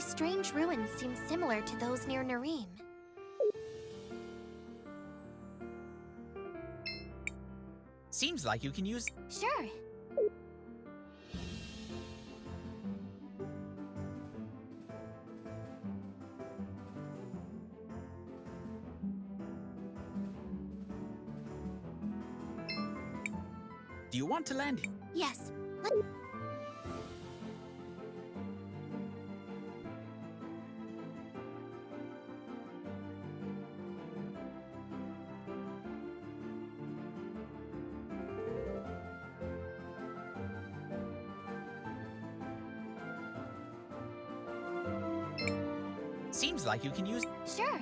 strange ruins seem similar to those near Nareem. Seems like you can use... Sure. Do you want to land? Yes. Seems like you can use... Sure.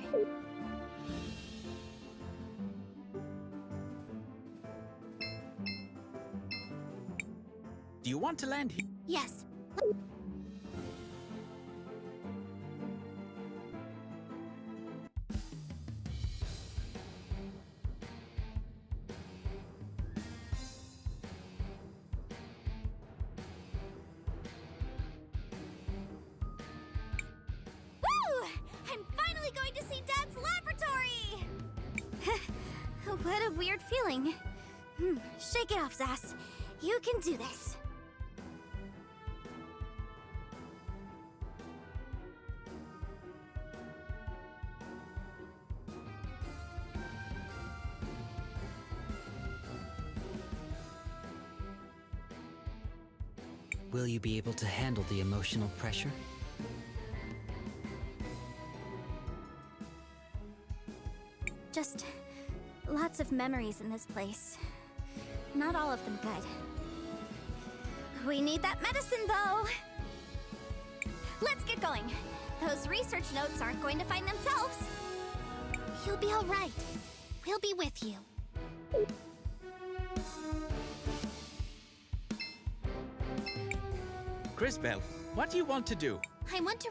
Do you want to land? Yes. I'm finally going to see Dad's laboratory! What a weird feeling. Shake it off, Zas. You can do this. Will you be able to handle the emotional pressure? Just lots of memories in this place. Not all of them good. We need that medicine, though! Let's get going. Those research notes aren't going to find themselves. You'll be all right. We'll be with you. Cris, what do you want to do? I want to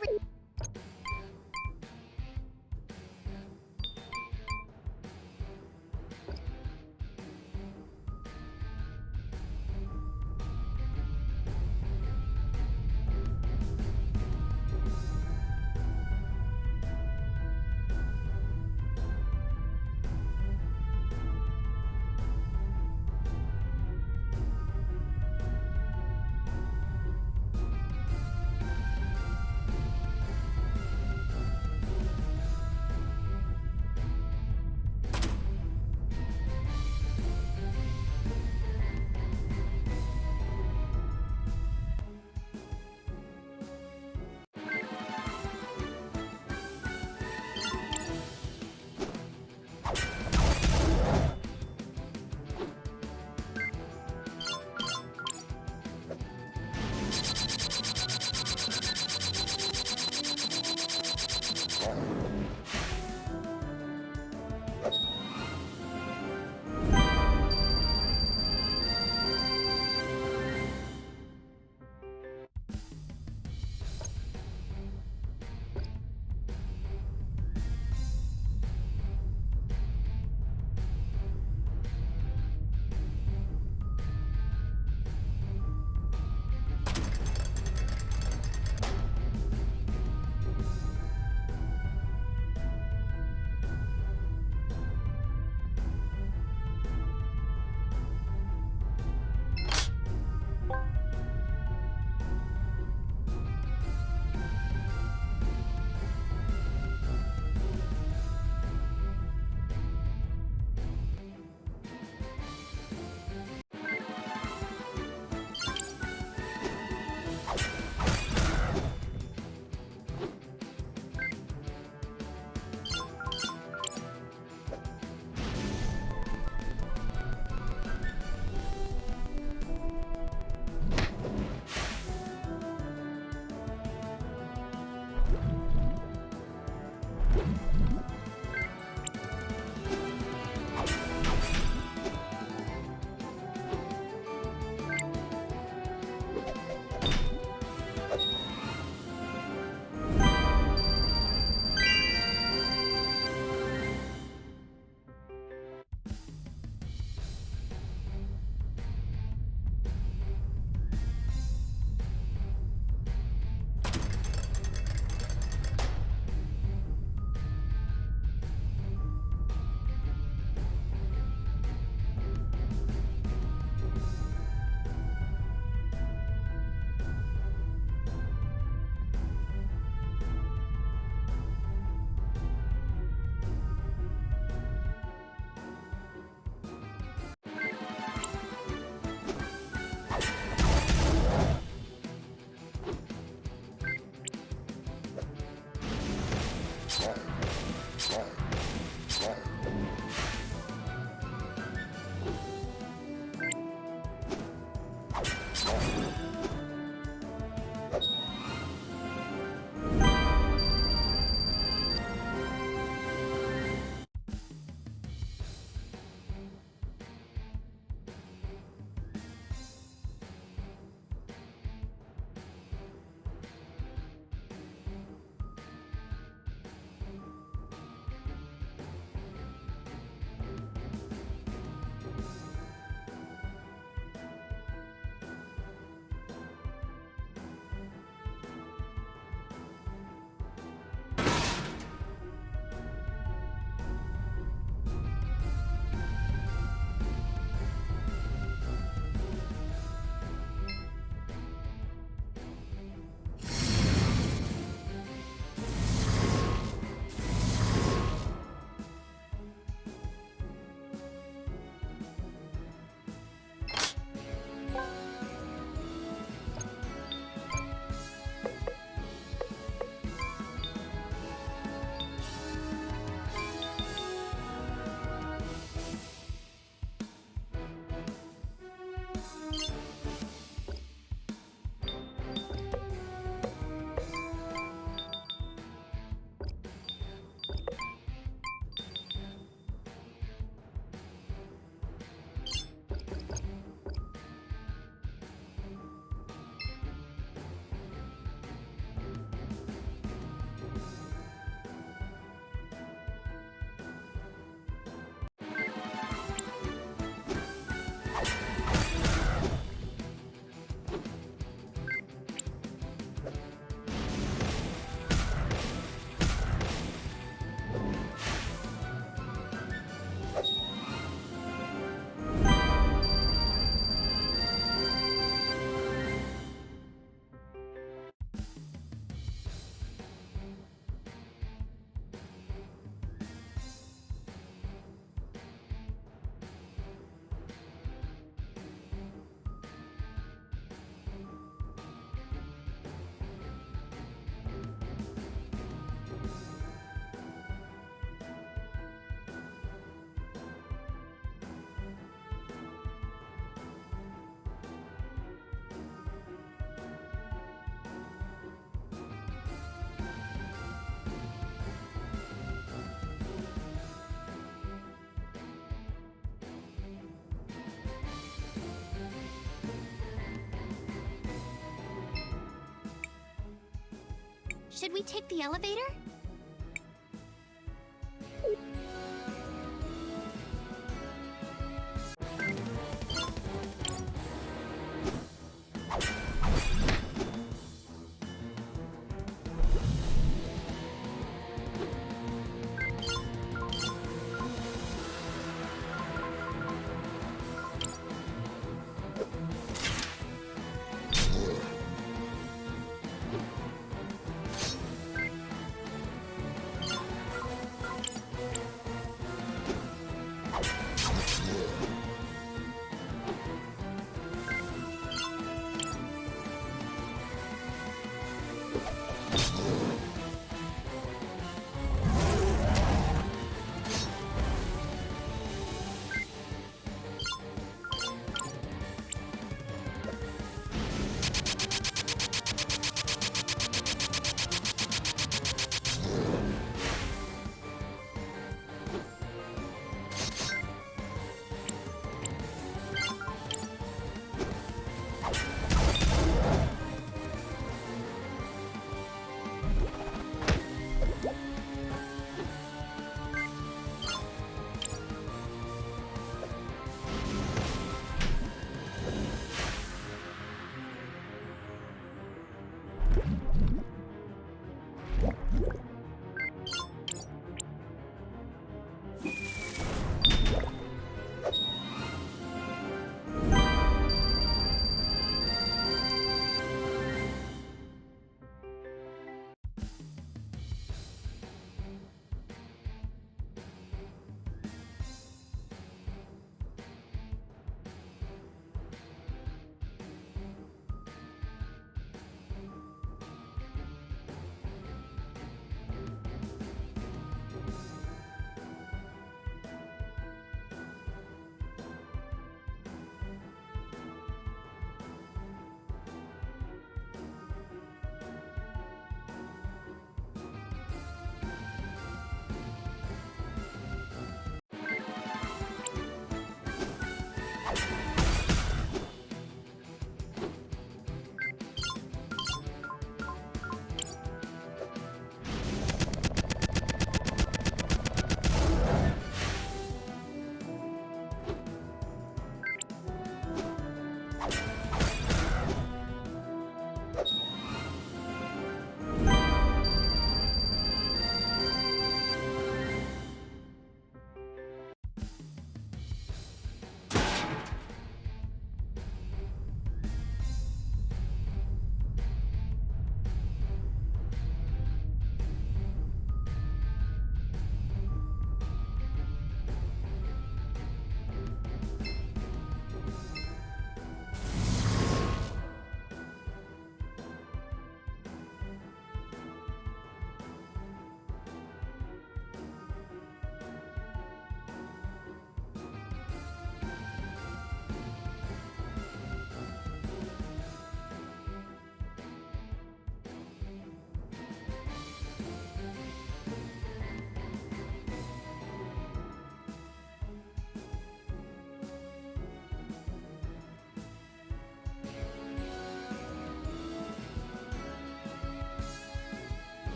Should we take the elevator?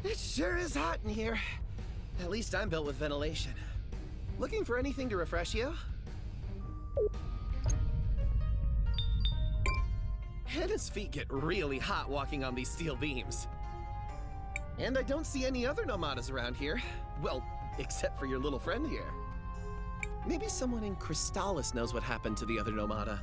It sure is hot in here. At least I'm built with ventilation. Looking for anything to refresh you? Hannah's feet get really hot walking on these steel beams. And I don't see any other nomadas around here. Well, except for your little friend here. Maybe someone in Crystallis knows what happened to the other nomada.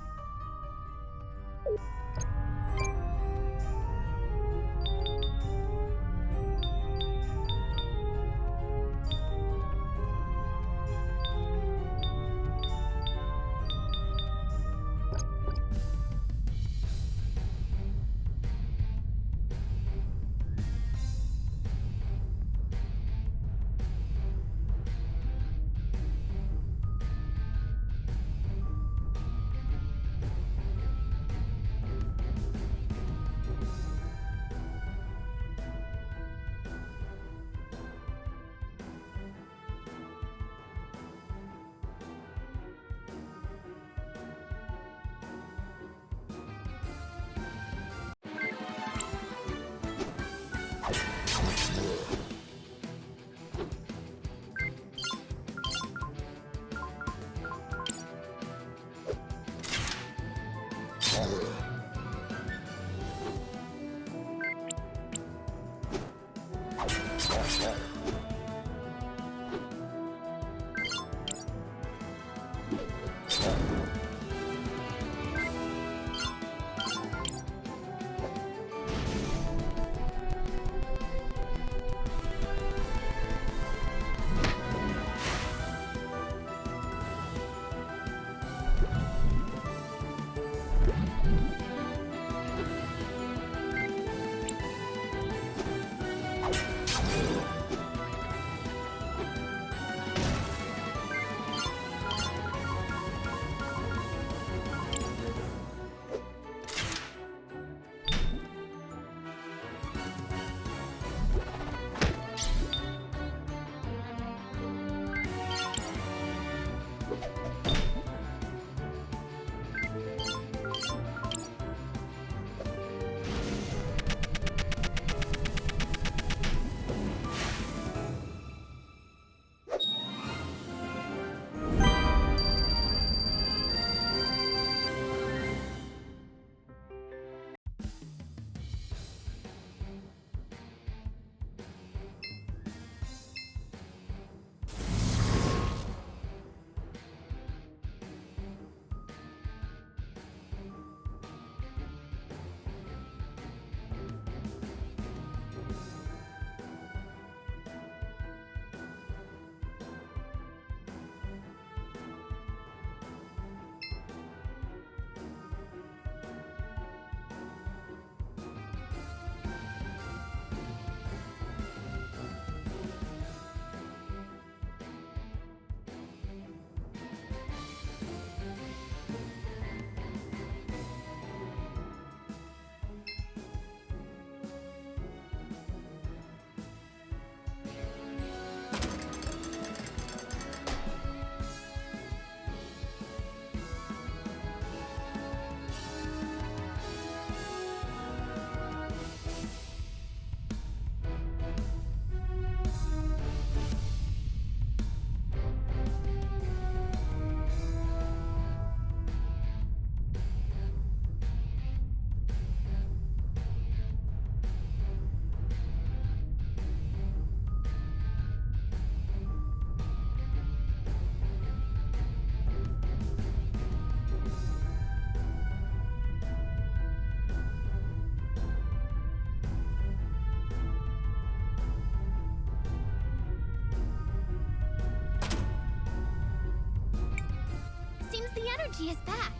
The energy is back.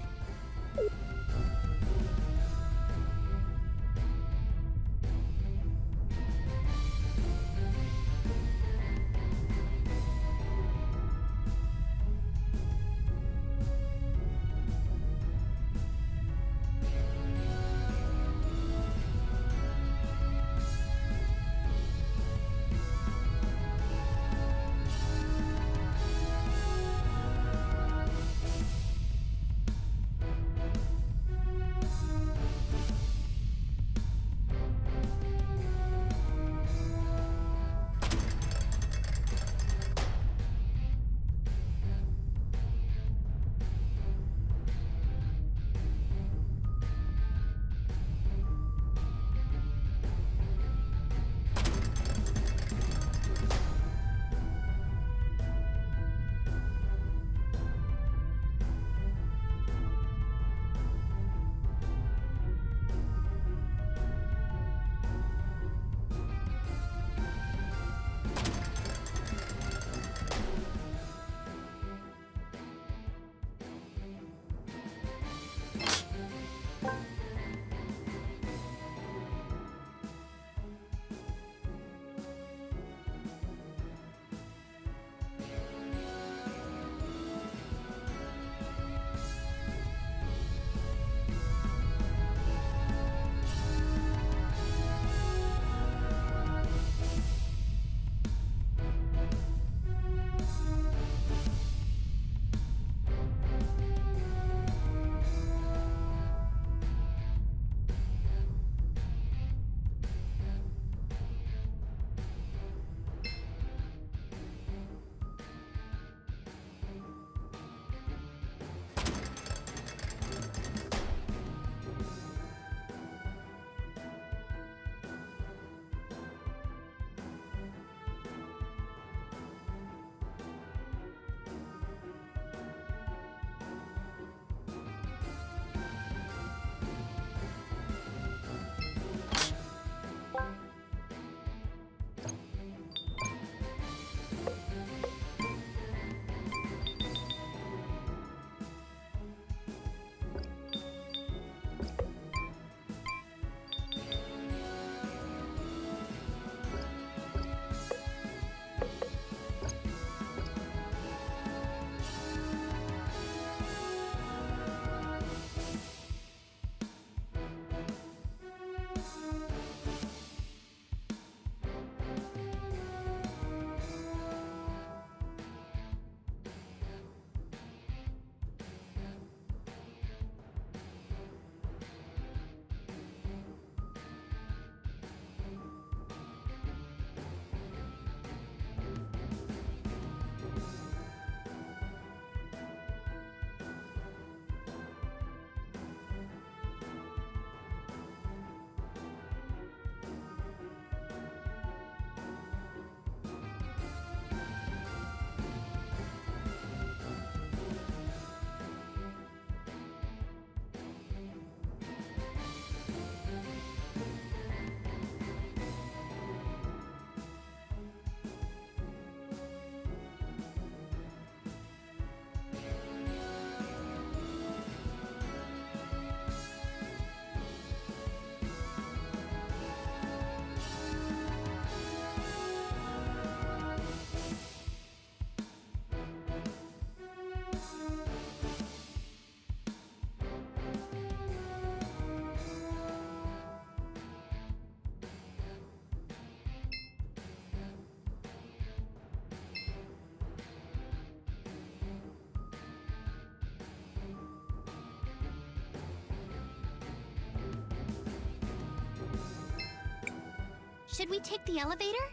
Should we take the elevator?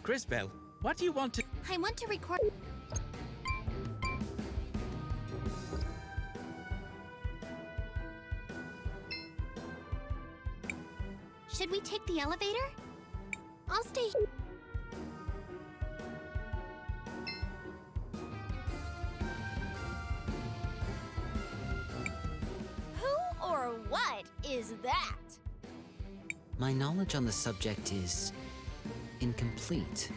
Cris, what do you want to... I want to record... Should we take the elevator? I'll stay here. Who or what is that? My knowledge on the subject is incomplete.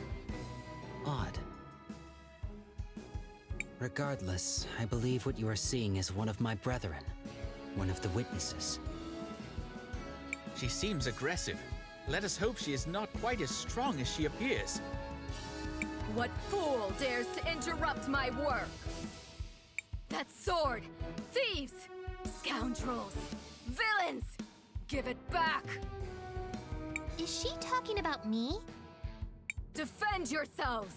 Odd. Regardless, I believe what you are seeing is one of my brethren, one of the witnesses. She seems aggressive. Let us hope she is not quite as strong as she appears. What fool dares to interrupt my work? That sword! Thieves! Scoundrels! Villains! Give it back! Is she talking about me? Defend yourselves!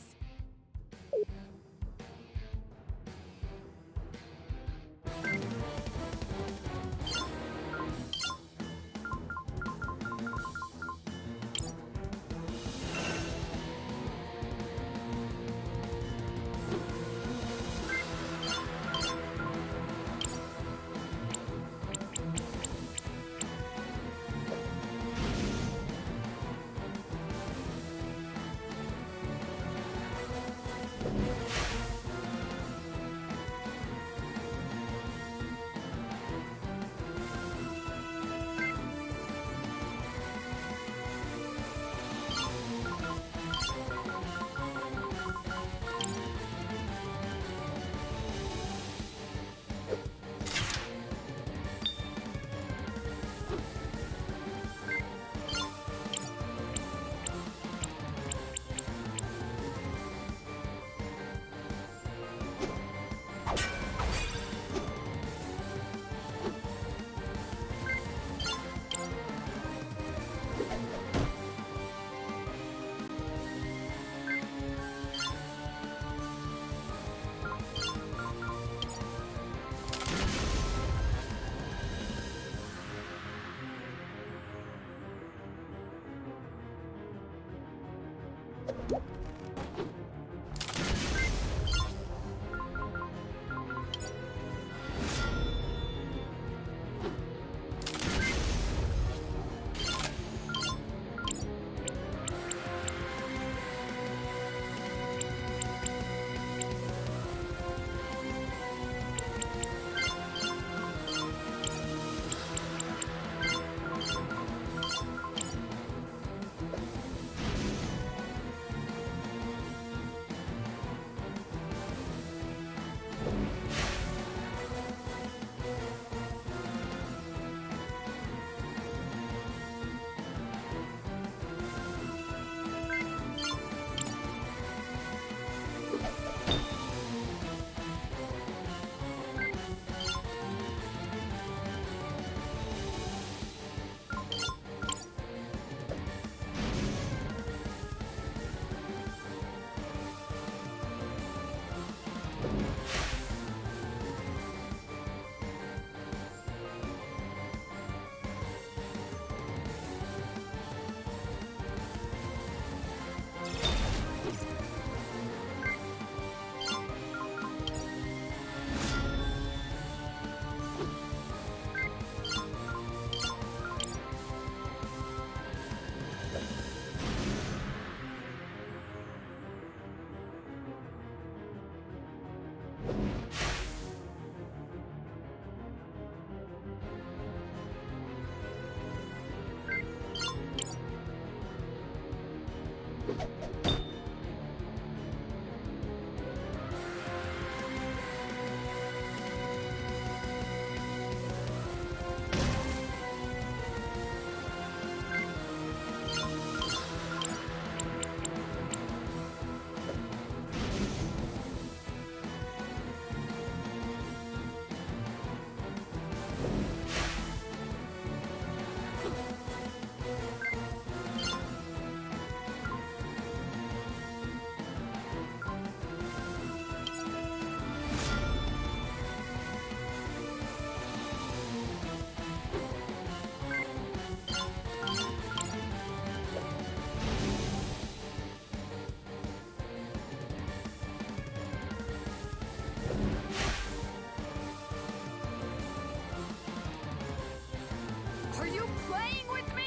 Are you playing with me?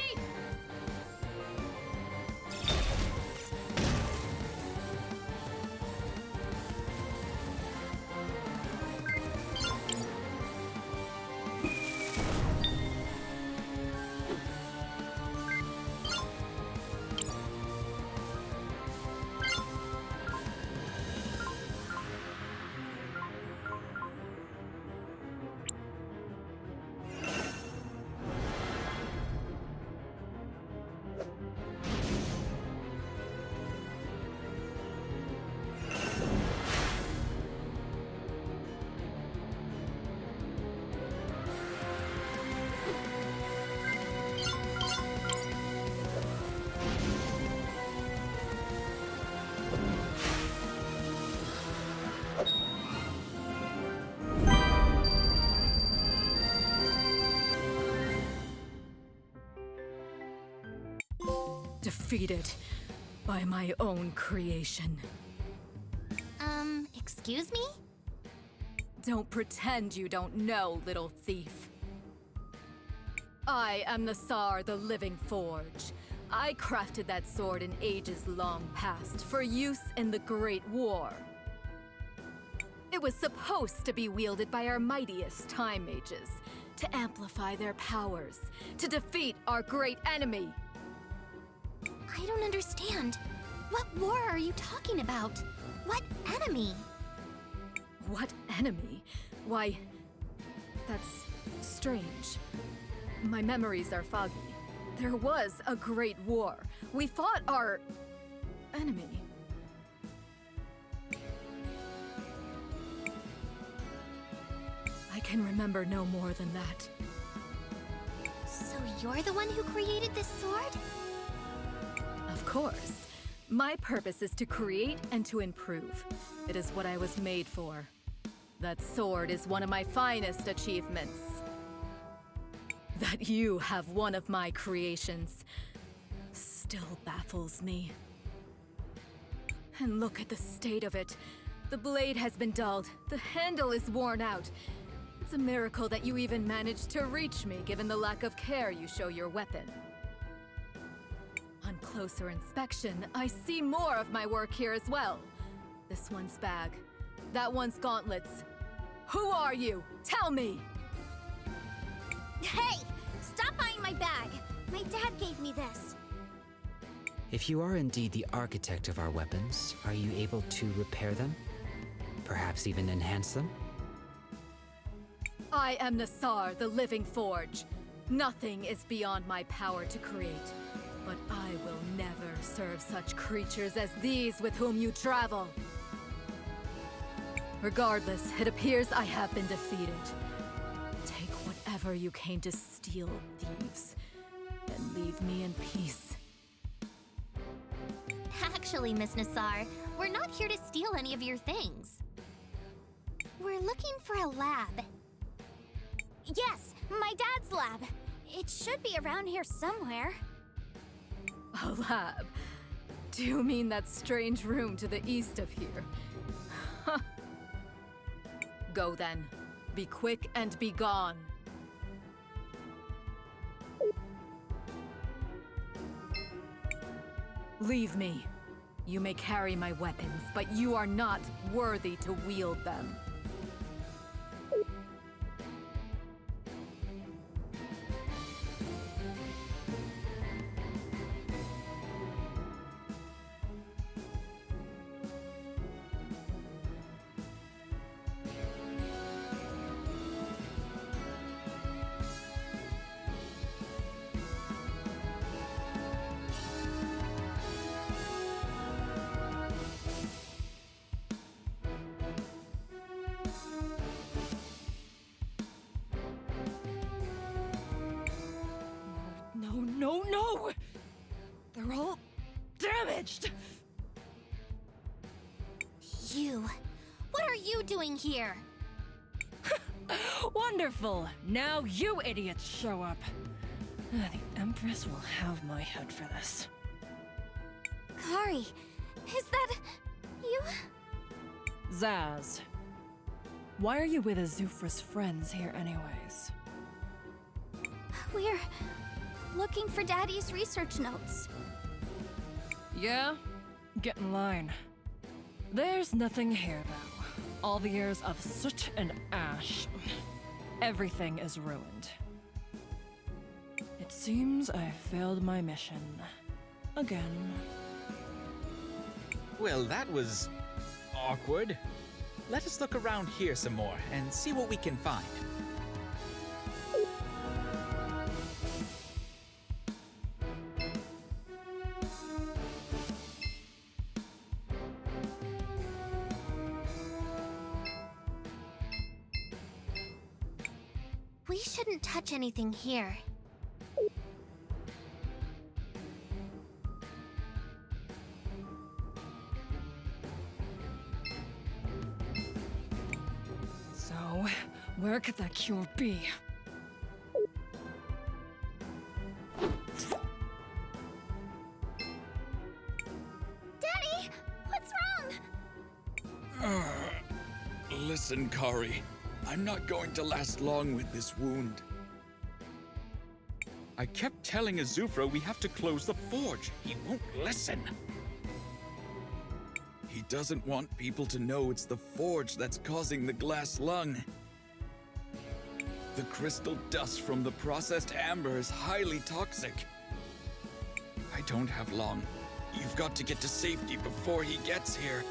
Defeated by my own creation. Excuse me? Don't pretend you don't know, little thief. I am the Tsar, the Living Forge. I crafted that sword in ages long past for use in the Great War. It was supposed to be wielded by our mightiest time mages, to amplify their powers, to defeat our great enemy. I don't understand. What war are you talking about? What enemy? What enemy? Why, that's strange. My memories are foggy. There was a great war. We fought our enemy. I can remember no more than that. So you're the one who created this sword? Of course. My purpose is to create and to improve. It is what I was made for. That sword is one of my finest achievements. That you have one of my creations still baffles me. And look at the state of it. The blade has been dulled. The handle is worn out. It's a miracle that you even managed to reach me, given the lack of care you show your weapon. On closer inspection, I see more of my work here as well. This one's bag. That one's gauntlets. Who are you? Tell me! Hey! Stop buying my bag! My dad gave me this. If you are indeed the architect of our weapons, are you able to repair them? Perhaps even enhance them? I am Nassar, the Living Forge. Nothing is beyond my power to create. But I will never serve such creatures as these with whom you travel. Regardless, it appears I have been defeated. Take whatever you came to steal, thieves, and leave me in peace. Actually, Miss Nassar, we're not here to steal any of your things. We're looking for a lab. Yes, my dad's lab. It should be around here somewhere. A lab? Do you mean that strange room to the east of here? Go then. Be quick and be gone. Leave me. You may carry my weapons, but you are not worthy to wield them. No! They're all damaged! You. What are you doing here? Wonderful! Now you idiots show up. The Empress will have my head for this. Kari, is that you? Zaz. Why are you with Azufra's friends here anyways? We're looking for Daddy's research notes. Yeah? Get in line. There's nothing here, though. All the years of soot and ash. Everything is ruined. It seems I failed my mission. Again. Well, that was awkward. Let us look around here some more and see what we can find. We shouldn't touch anything here. So, where could that cure be? Daddy, what's wrong? Listen, Kari. I'm not going to last long with this wound. I kept telling Azufra we have to close the forge. He won't listen. He doesn't want people to know it's the forge that's causing the glass lung. The crystal dust from the processed amber is highly toxic. I don't have long. You've got to get to safety before he gets here.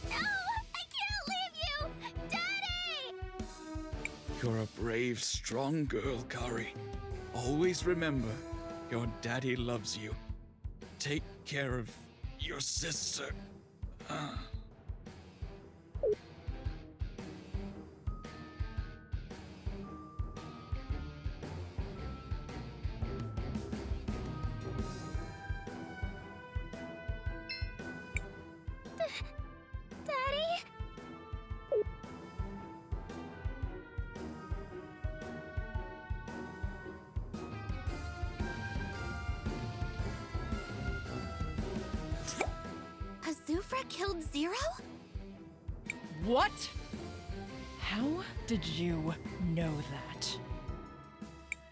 No, I can't leave you! Daddy! You're a brave, strong girl, Kari. Always remember, your daddy loves you. Take care of your sister. Daddy? Azufra killed Zero? What? How did you know that?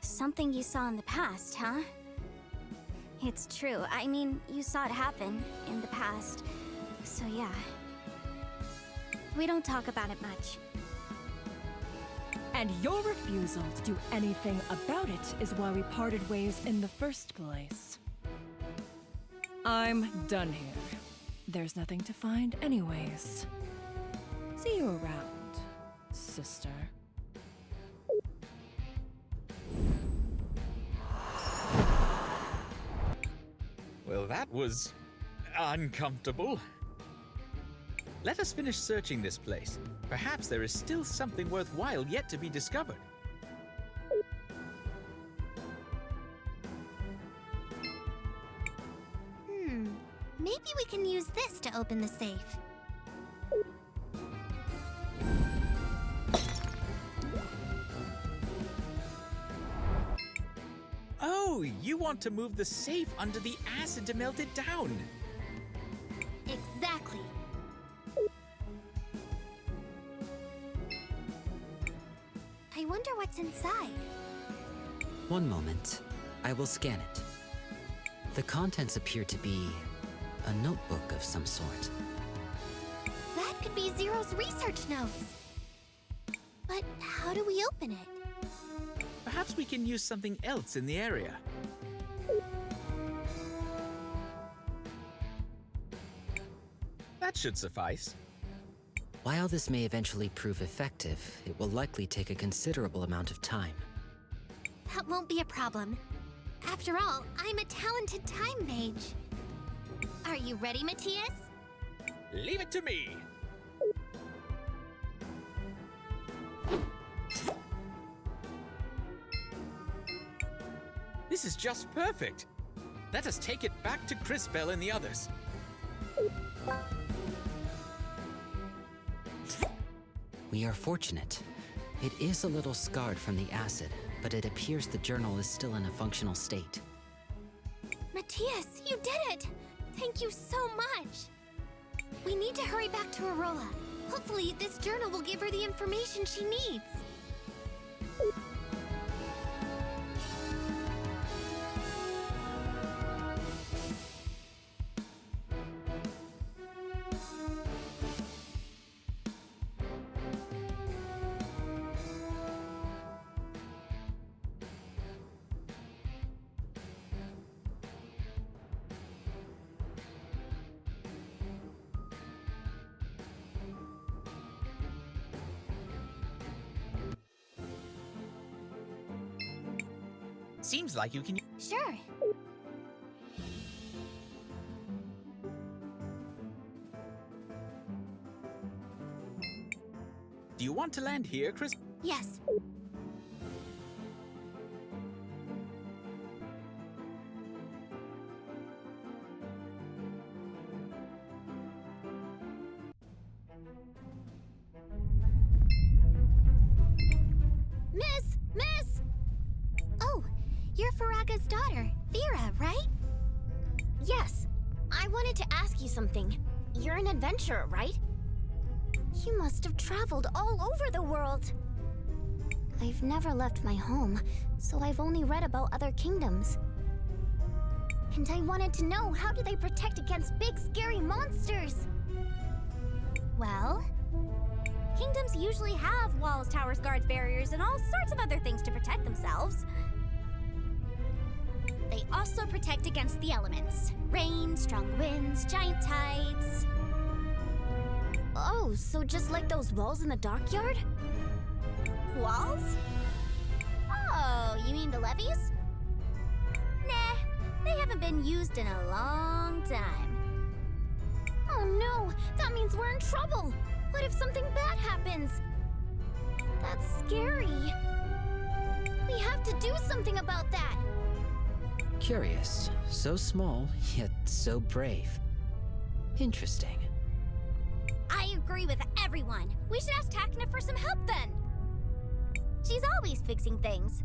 Something you saw in the past, huh? It's true. I mean, you saw it happen in the past. So yeah. We don't talk about it much. And your refusal to do anything about it is why we parted ways in the first place. I'm done here. There's nothing to find anyways. See you around, sister. Well, that was uncomfortable. Let us finish searching this place. Perhaps there is still something worthwhile yet to be discovered. Maybe we can use this to open the safe. Oh, you want to move the safe under the acid to melt it down. Exactly. I wonder what's inside. One moment. I will scan it. The contents appear to be a notebook of some sort. That could be Zero's research notes. But how do we open it? Perhaps we can use something else in the area. That should suffice. While this may eventually prove effective, it will likely take a considerable amount of time. That won't be a problem. After all, I'm a talented time mage. Are you ready, Matthias? Leave it to me. This This is just perfect. Let us take it back to Cris and the others. We are fortunate. It is a little scarred from the acid, but it appears the journal is still in a functional state. Matthias, you did it! Thank you so much! We need to hurry back to Aurora. Hopefully, this journal will give her the information she needs. Seems like you can... Sure. Do you want to land here, Cris? Yes. Miss! Oh, you're Faraga's daughter, Vera, right? Yes. I wanted to ask you something. You're an adventurer, right? You must have traveled all over the world. I've never left my home, so I've only read about other kingdoms. And I wanted to know, how do they protect against big, scary monsters? Well, kingdoms usually have walls, towers, guards, barriers, and all sorts of other things to protect themselves. They also protect against the elements. Rain, strong winds, giant tides. Oh, so just like those walls in the dockyard? Walls? Oh, you mean the levees? Nah, they haven't been used in a long time. Oh no, that means we're in trouble! What if something bad happens? That's scary. We have to do something about that! Curious. So small, yet so brave. Interesting. I agree with everyone. We should ask Takna for some help then. She's always fixing things.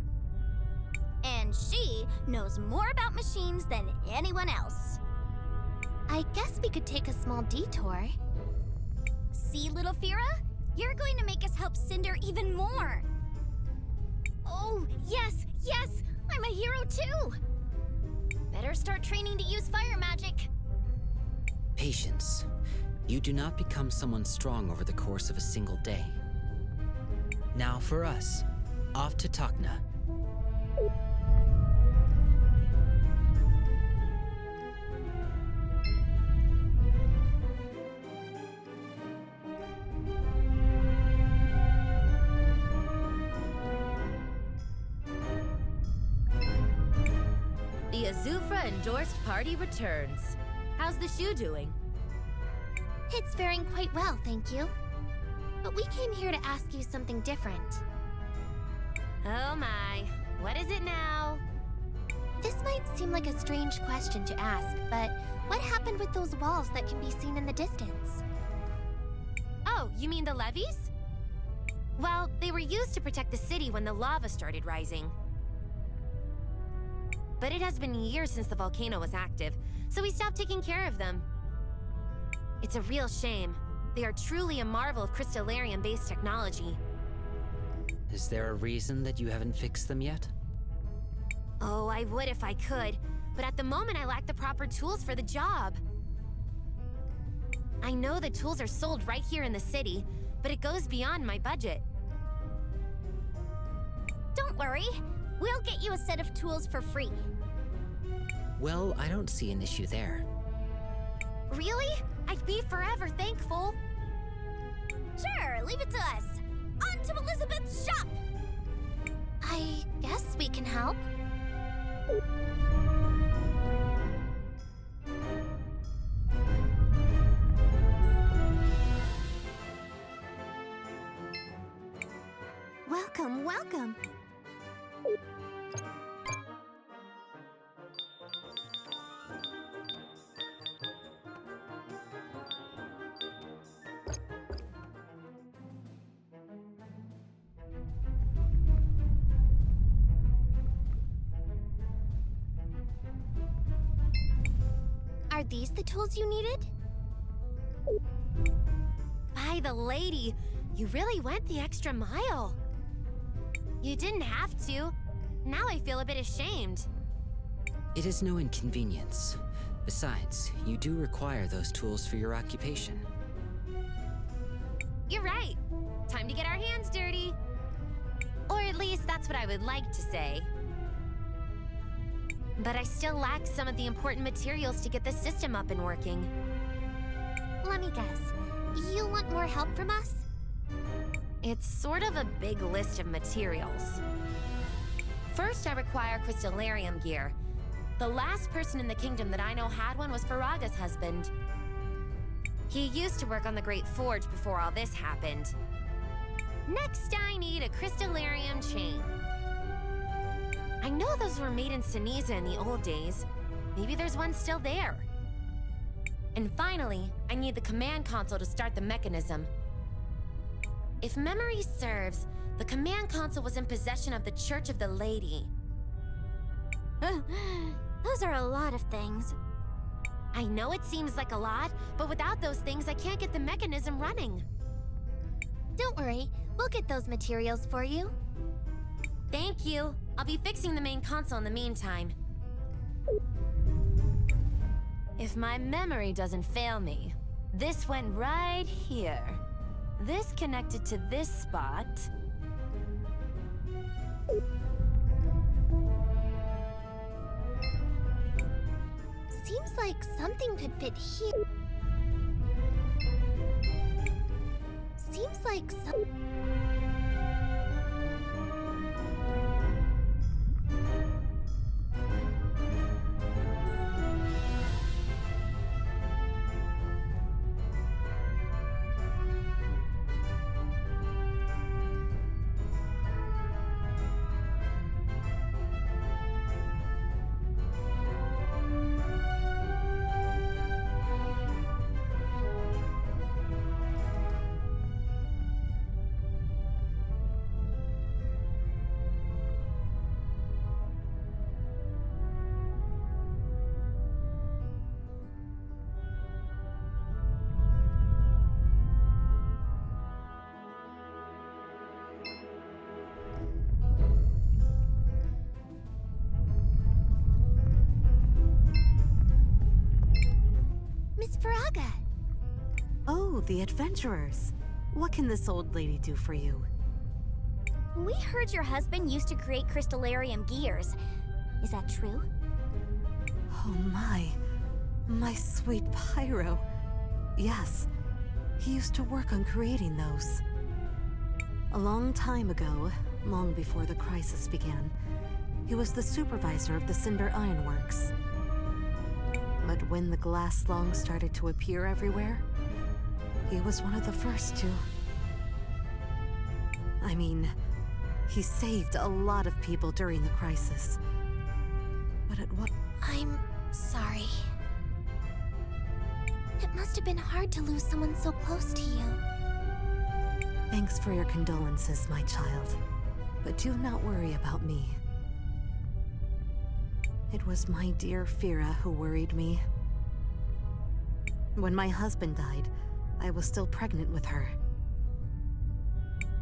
And she knows more about machines than anyone else. I guess we could take a small detour. See, little Fira? You're going to make us help Cinder even more. Oh, yes, yes! I'm a hero too! Better start training to use fire magic. Patience. You do not become someone strong over the course of a single day. Now for us, off to Takna. The Azufra-endorsed party returns. How's the shoe doing? It's faring quite well, thank you. But we came here to ask you something different. Oh my, what is it now? This might seem like a strange question to ask, but what happened with those walls that can be seen in the distance? Oh, you mean the levees? Well, they were used to protect the city when the lava started rising. But it has been years since the volcano was active, so we stopped taking care of them. It's a real shame. They are truly a marvel of crystallarium-based technology. Is there a reason that you haven't fixed them yet? Oh, I would if I could, but at the moment I lack the proper tools for the job. I know the tools are sold right here in the city, but it goes beyond my budget. Don't worry, we'll get you a set of tools for free. Well, I don't see an issue there. Really? I'd be forever thankful. Sure, leave it to us. On to Elizabeth's shop! I guess we can help. Welcome, welcome. these the tools you needed? By the lady, you really went the extra mile. You didn't have to. Now I feel a bit ashamed. It is no inconvenience. Besides, you do require those tools for your occupation. You're right. Time to get our hands dirty. Or at least that's what I would like to say. But I still lack some of the important materials to get the system up and working. Let me guess. You want more help from us? It's sort of a big list of materials. First, I require crystallarium gear. The last person in the kingdom that I know had one was Faraga's husband. He used to work on the Great Forge before all this happened. Next, I need a crystallarium chain. I know those were made in Sinisa in the old days. Maybe there's one still there. And finally, I need the command console to start the mechanism. If memory serves, the command console was in possession of the Church of the Lady. Those are a lot of things. I know it seems like a lot, but without those things, I can't get the mechanism running. Don't worry, we'll get those materials for you. Thank you. I'll be fixing the main console in the meantime. If my memory doesn't fail me, this went right here. This connected to this spot. Seems like something could fit here. Seems like some... Miss Faraga! Oh, the adventurers. What can this old lady do for you? We heard your husband used to create crystallarium gears. Is that true? Oh my sweet Pyro. Yes, he used to work on creating those. A long time ago, long before the crisis began, he was the supervisor of the Cinder Ironworks. But when the glass slung started to appear everywhere, he was one of the first to... I mean, he saved a lot of people during the crisis. But at what... I'm sorry. It must have been hard to lose someone so close to you. Thanks for your condolences, my child. But do not worry about me. It was my dear Fira who worried me. When my husband died, I was still pregnant with her.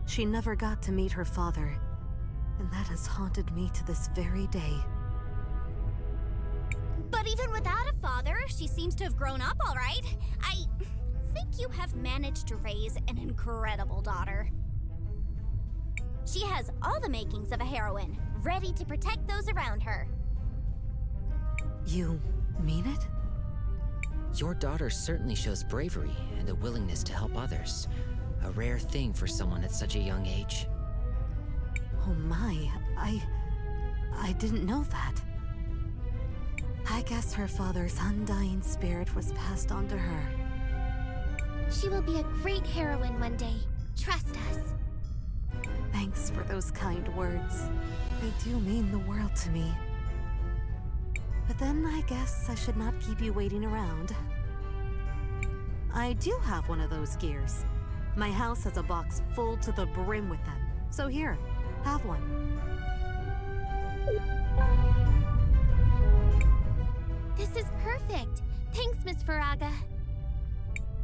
She never got to meet her father, and that has haunted me to this very day. But even without a father, she seems to have grown up all right. I think you have managed to raise an incredible daughter. She has all the makings of a heroine, ready to protect those around her. You mean it? Your daughter certainly shows bravery and a willingness to help others. A rare thing for someone at such a young age. Oh my, I didn't know that. I guess her father's undying spirit was passed on to her. She will be a great heroine one day. Trust us. Thanks for those kind words. They do mean the world to me. But then I guess I should not keep you waiting around. I do have one of those gears. My house has a box full to the brim with them. So here, have one. This is perfect. Thanks, Miss Faraga.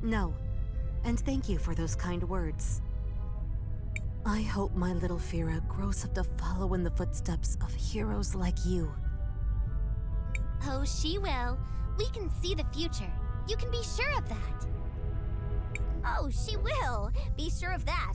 No, and thank you for those kind words. I hope my little Fira grows up to follow in the footsteps of heroes like you. Oh, she will. We can see the future. You can be sure of that. Oh, she will. Be sure of that.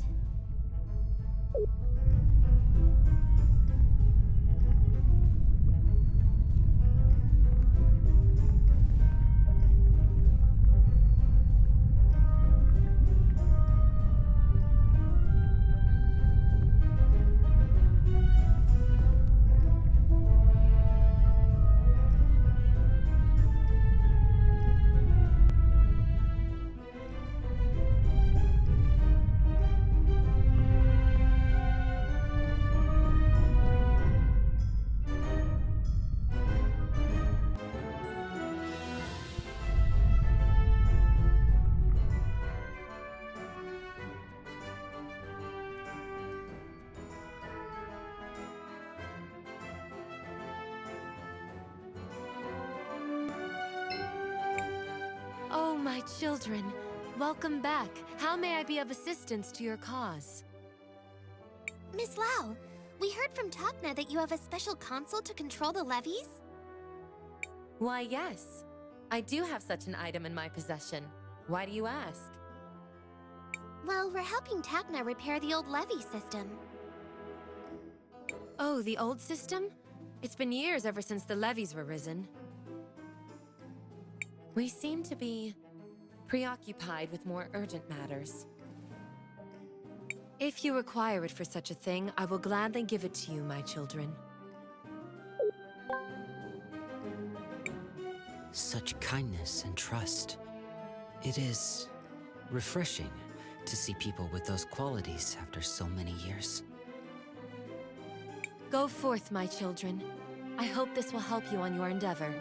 Oh, my children. Welcome back. How may I be of assistance to your cause? Miss Lau, we heard from Takna that you have a special console to control the levies? Why, yes. I do have such an item in my possession. Why do you ask? Well, we're helping Takna repair the old levy system. Oh, the old system? It's been years ever since the levies were risen. We seem to be preoccupied with more urgent matters. If you require it for such a thing, I will gladly give it to you, my children. Such kindness and trust. It is refreshing to see people with those qualities after so many years. Go forth, my children. I hope this will help you on your endeavor.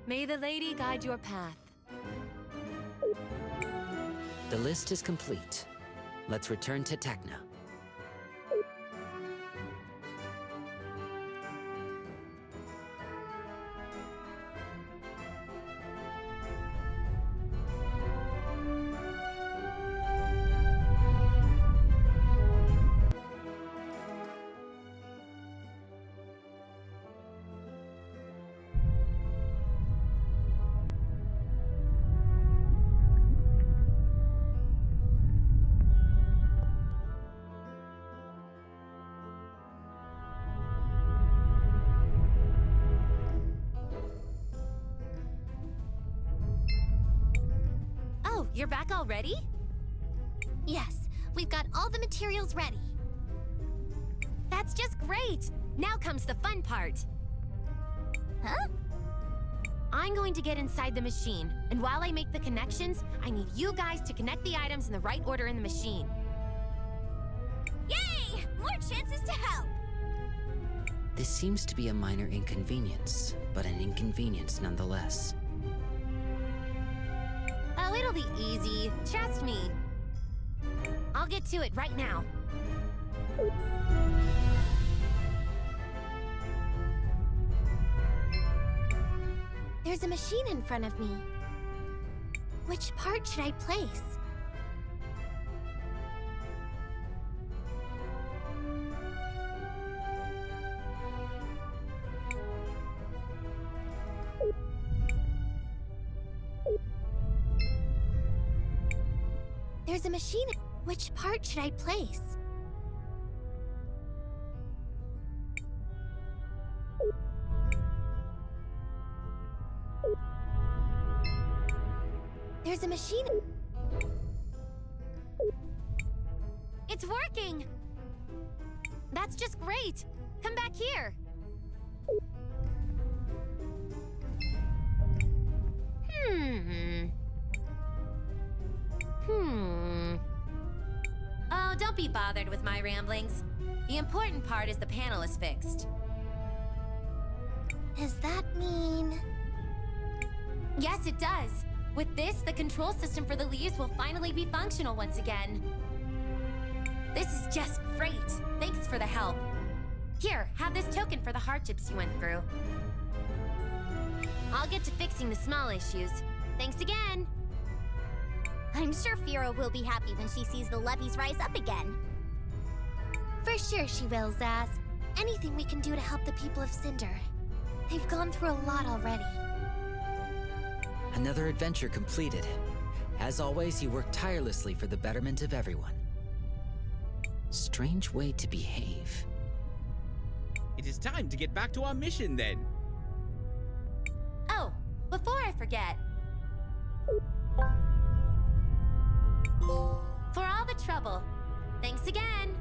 May the lady guide your path. The list is complete. Let's return to Tekna. You're back already? Yes, we've got all the materials ready. That's just great! Now comes the fun part. Huh? I'm going to get inside the machine, and while I make the connections, I need you guys to connect the items in the right order in the machine. Yay! More chances to help! This seems to be a minor inconvenience, but an inconvenience nonetheless. Oh, it'll be easy. Trust me. I'll get to it right now. There's a machine in front of me. Which part should I place? There's a machine. Which part should I place? There's a machine. It's working! That's just great! Come back here! Oh, don't be bothered with my ramblings. The important part is the panel is fixed. Does that mean... Yes, it does. With this, the control system for the leaves will finally be functional once again. This is just great. Thanks for the help. Here, have this token for the hardships you went through. I'll get to fixing the small issues. Thanks again! I'm sure Fira will be happy when she sees the levees rise up again. For sure she will, Zaz. Anything we can do to help the people of Cinder. They've gone through a lot already. Another adventure completed. As always, you work tirelessly for the betterment of everyone. Strange way to behave. It is time to get back to our mission then. Oh, before I forget. For all the trouble, thanks again!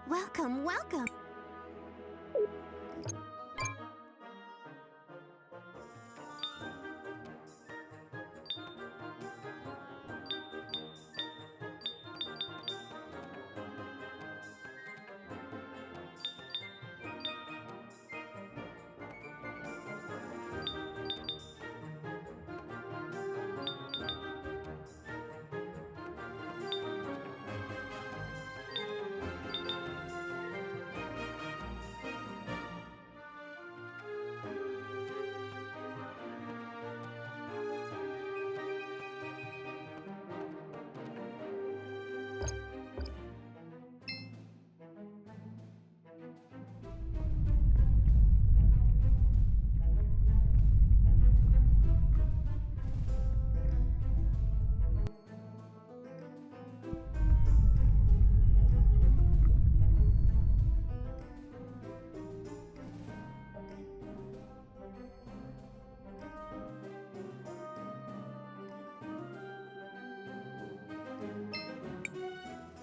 Welcome, welcome.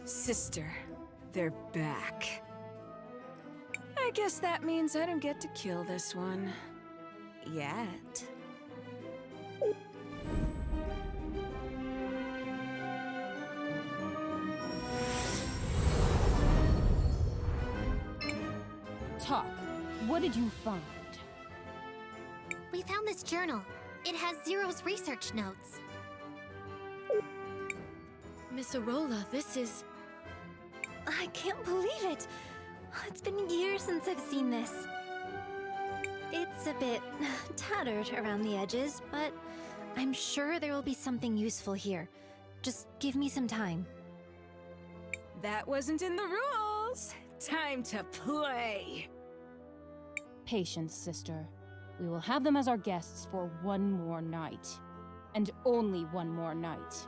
Sister, they're back. I guess that means I don't get to kill this one. Yet. Talk. What did you find? We found this journal. It has Zero's research notes. Miss Arola, this is... I can't believe it. It's been years since I've seen this. It's a bit tattered around the edges, but I'm sure there will be something useful here. Just give me some time. That wasn't in the rules. Time to play. Patience, sister. We will have them as our guests for one more night. And only one more night.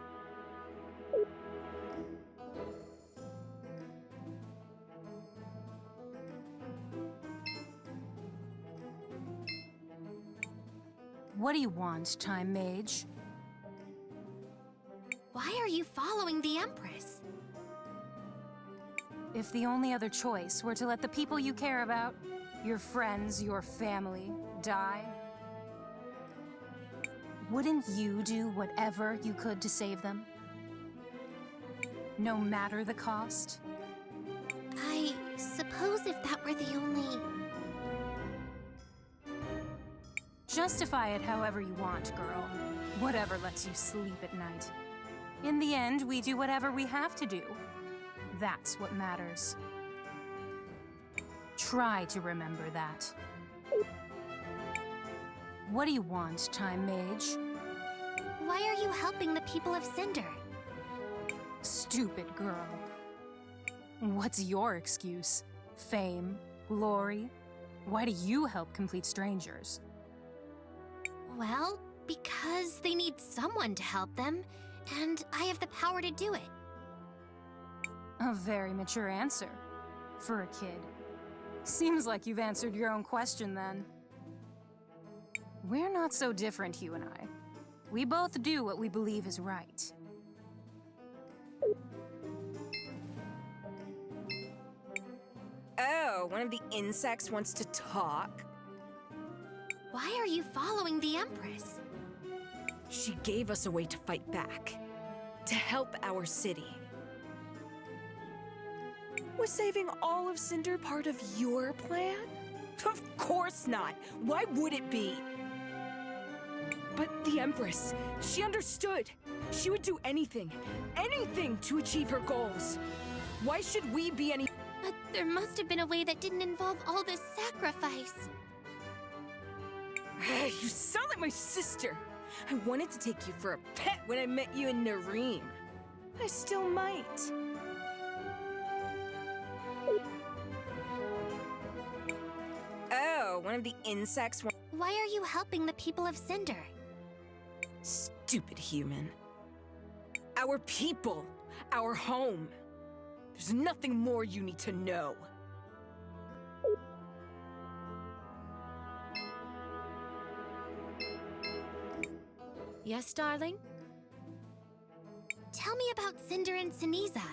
What do you want, Time Mage? Why are you following the Empress? If the only other choice were to let the people you care about, your friends, your family, die, wouldn't you do whatever you could to save them? No matter the cost? I suppose if that were the only... Justify it however you want, girl. Whatever lets you sleep at night. In the end, we do whatever we have to do. That's what matters. Try to remember that. What do you want, Time Mage? Why are you helping the people of Cinder? Stupid girl. What's your excuse? Fame? Glory? Why do you help complete strangers? Well, because they need someone to help them, and I have the power to do it. A very mature answer. For a kid. Seems like you've answered your own question then. We're not so different, you and I. We both do what we believe is right. Oh, one of the insects wants to talk? Why are you following the Empress? She gave us a way to fight back. To help our city. Was saving all of Cinder part of your plan? Of course not! Why would it be? But the Empress, she understood. She would do anything to achieve her goals. Why should we be any— But there must have been a way that didn't involve all this sacrifice. You sound like my sister. I wanted to take you for a pet when I met you in Nareem. I still might. Oh, one of the insects. Why are you helping the people of Cinder? Stupid human. Our people. Our home. There's nothing more you need to know. Yes, darling? Tell me about Cinder and Sinisa.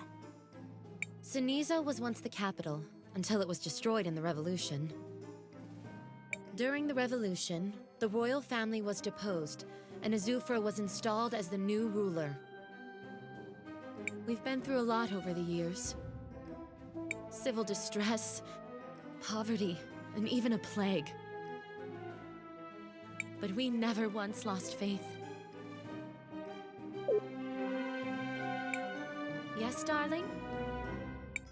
Sinisa was once the capital, until it was destroyed in the Revolution. During the Revolution, the royal family was deposed, and Azufra was installed as the new ruler. We've been through a lot over the years. Civil distress, poverty, and even a plague. But we never once lost faith. Yes, darling?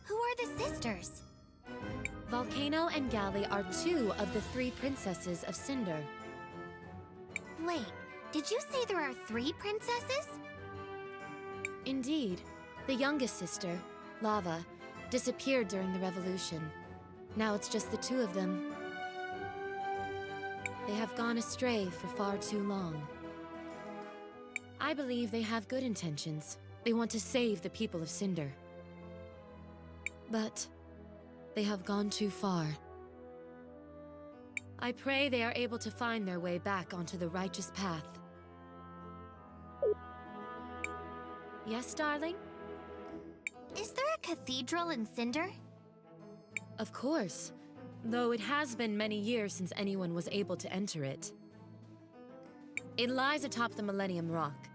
Who are the sisters? Volcano and Galley are two of the 3 princesses of Cinder. Wait, did you say there are 3 princesses? Indeed. The youngest sister, Lava, disappeared during the Revolution. Now it's just the 2 of them. They have gone astray for far too long. I believe they have good intentions. They want to save the people of Cinder. But they have gone too far. I pray they are able to find their way back onto the righteous path. Yes, darling? Is there a cathedral in Cinder? Of course, though it has been many years since anyone was able to enter it. It lies atop the Millennium Rock.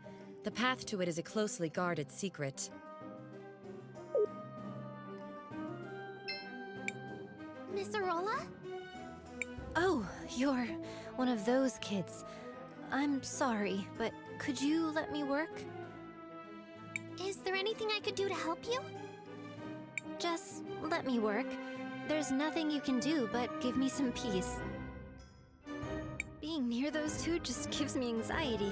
The path to it is a closely guarded secret. Miss Arola? Oh, you're one of those kids. I'm sorry, but could you let me work? Is there anything I could do to help you? Just let me work. There's nothing you can do but give me some peace. Being near those 2 just gives me anxiety.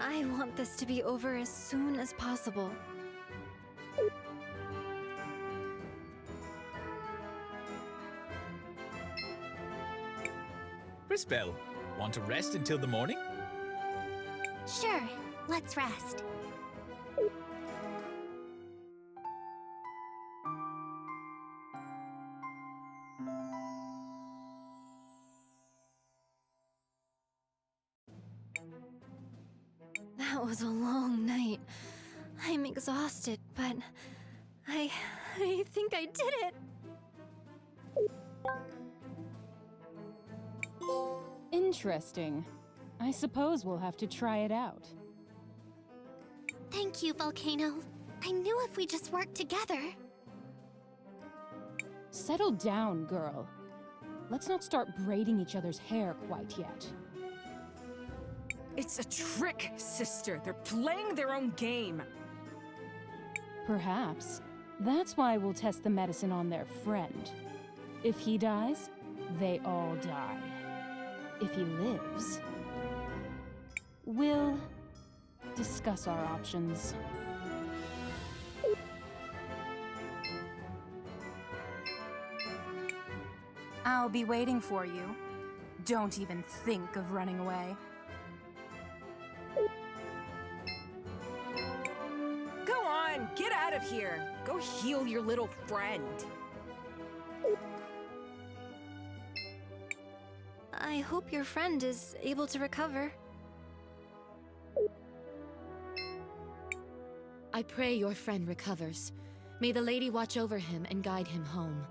I want this to be over as soon as possible. Crispell, want to rest until the morning? Sure, let's rest. That was a long night. I'm exhausted, but I think I did it. Interesting. I suppose we'll have to try it out. Thank you, Volcano. I knew if we just worked together. Settle down, girl. Let's not start braiding each other's hair quite yet. It's a trick, sister. They're playing their own game. Perhaps. That's why we'll test the medicine on their friend. If he dies, they all die. if he lives. We'll discuss our options. I'll be waiting for you. Don't even think of running away. Go on, get out of here. Go heal your little friend. I hope your friend is able to recover. I pray your friend recovers. May the lady watch over him and guide him home.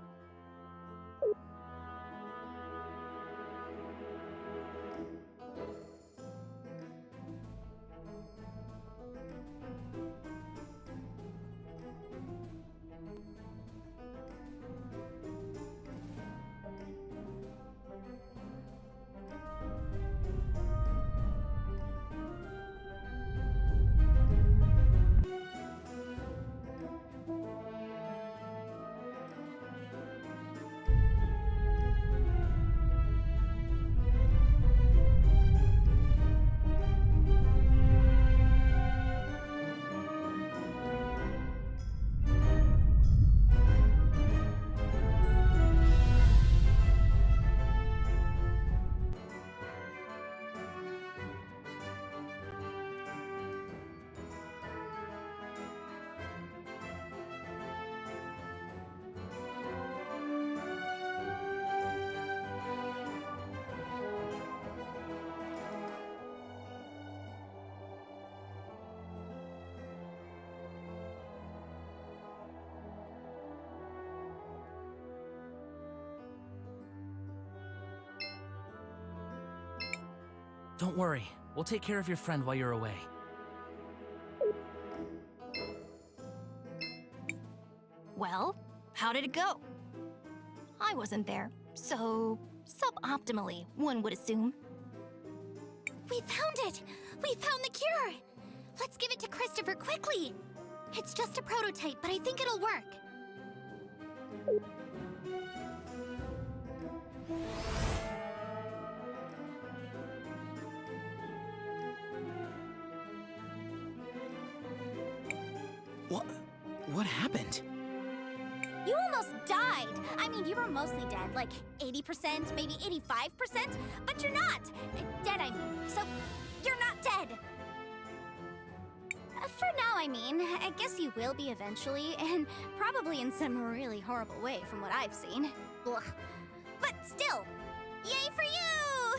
Don't worry, we'll take care of your friend while you're away. Well, how did it go? I wasn't there, so suboptimally, one would assume. We found it! We found the cure! Let's give it to Christopher quickly! It's just a prototype, but I think it'll work. What happened? You almost died! I mean, you were mostly dead, like 80%, maybe 85%, but you're not! Dead, I mean. So, you're not dead! For now, I mean. I guess you will be eventually, and probably in some really horrible way from what I've seen. Ugh. But still, yay for you!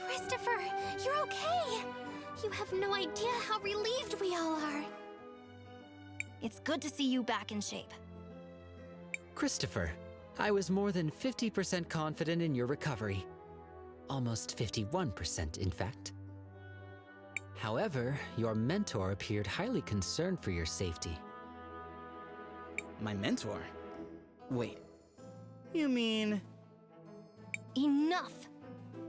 Christopher, you're okay! You have no idea how relieved we all are. It's good to see you back in shape. Christopher, I was more than 50% confident in your recovery. Almost 51%, in fact. However, your mentor appeared highly concerned for your safety. My mentor? Wait, you mean... Enough!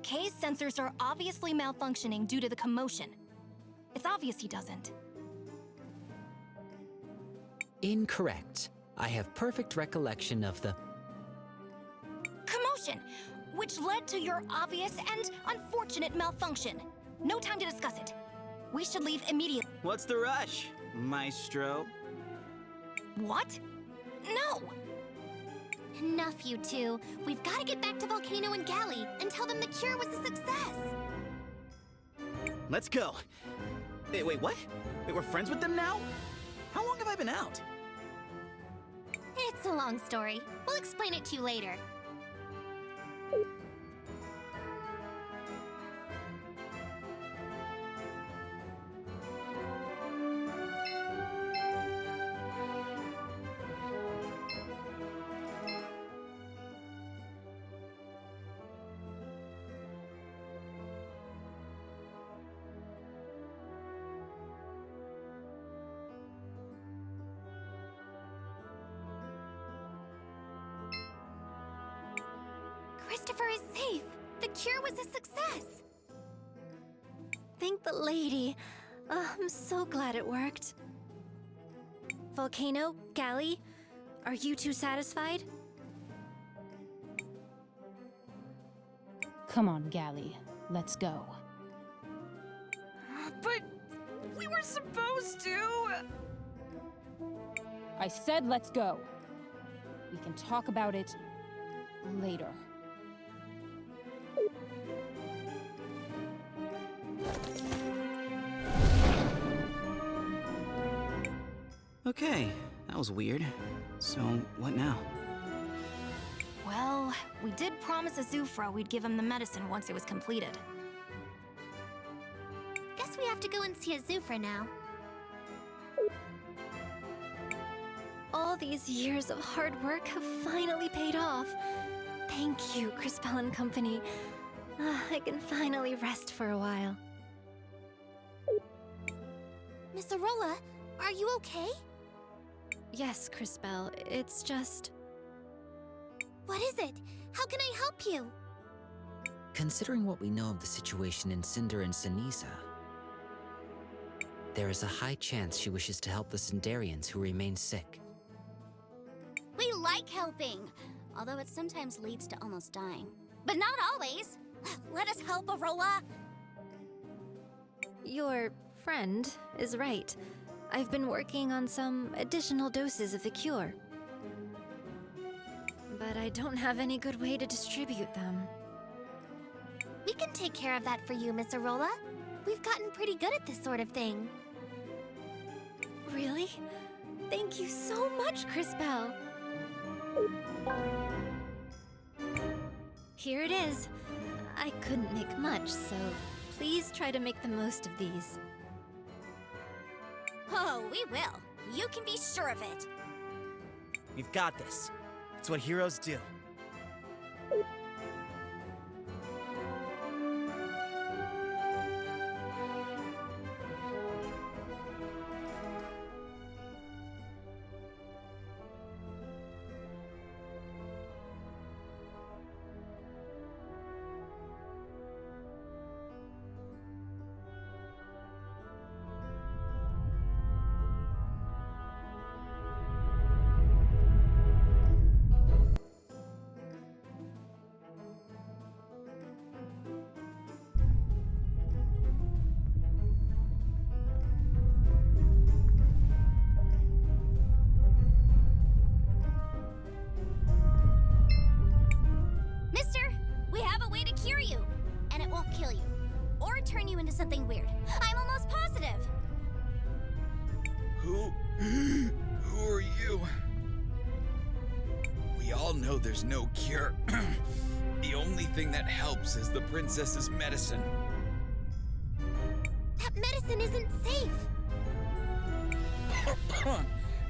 Kay's sensors are obviously malfunctioning due to the commotion. It's obvious he doesn't. Incorrect. I have perfect recollection of the Commotion, which led to your obvious and unfortunate malfunction. No time to discuss it. We should leave immediately. What's the rush, Maestro? What? No! Enough, you two. We've got to get back to Volcano and Galley and tell them the cure was a success. Let's go. Wait, what? Wait, we're friends with them now? How long have I been out? It's a long story. We'll explain it to you later. Christopher is safe. The cure was a success. Thank the lady. I'm so glad it worked. Volcano, Galley, are you two satisfied? Come on, Gally. Let's go. But we were supposed to. I said let's go. We can talk about it later. Okay, that was weird. So, what now? Well, we did promise Azufra we'd give him the medicine once it was completed. Guess we have to go and see Azufra now. All these years of hard work have finally paid off. Thank you, Crispell and Company. I can finally rest for a while. Miss Arola, are you okay? Yes, Crispell. It's just... What is it? How can I help you? Considering what we know of the situation in Cinder and Sinisa, there is a high chance she wishes to help the Cinderians who remain sick. We like helping, although it sometimes leads to almost dying. But not always. Let us help, Arola. Your friend is right. I've been working on some additional doses of the cure. But I don't have any good way to distribute them. We can take care of that for you, Miss Arola. We've gotten pretty good at this sort of thing. Really? Thank you so much, Crispell. Here it is. I couldn't make much, so please try to make the most of these. Oh, we will. You can be sure of it. We've got this. It's what heroes do. Something weird. I'm almost positive. Who are you? We all know there's no cure. The only thing that helps is the princess's medicine. That medicine isn't safe.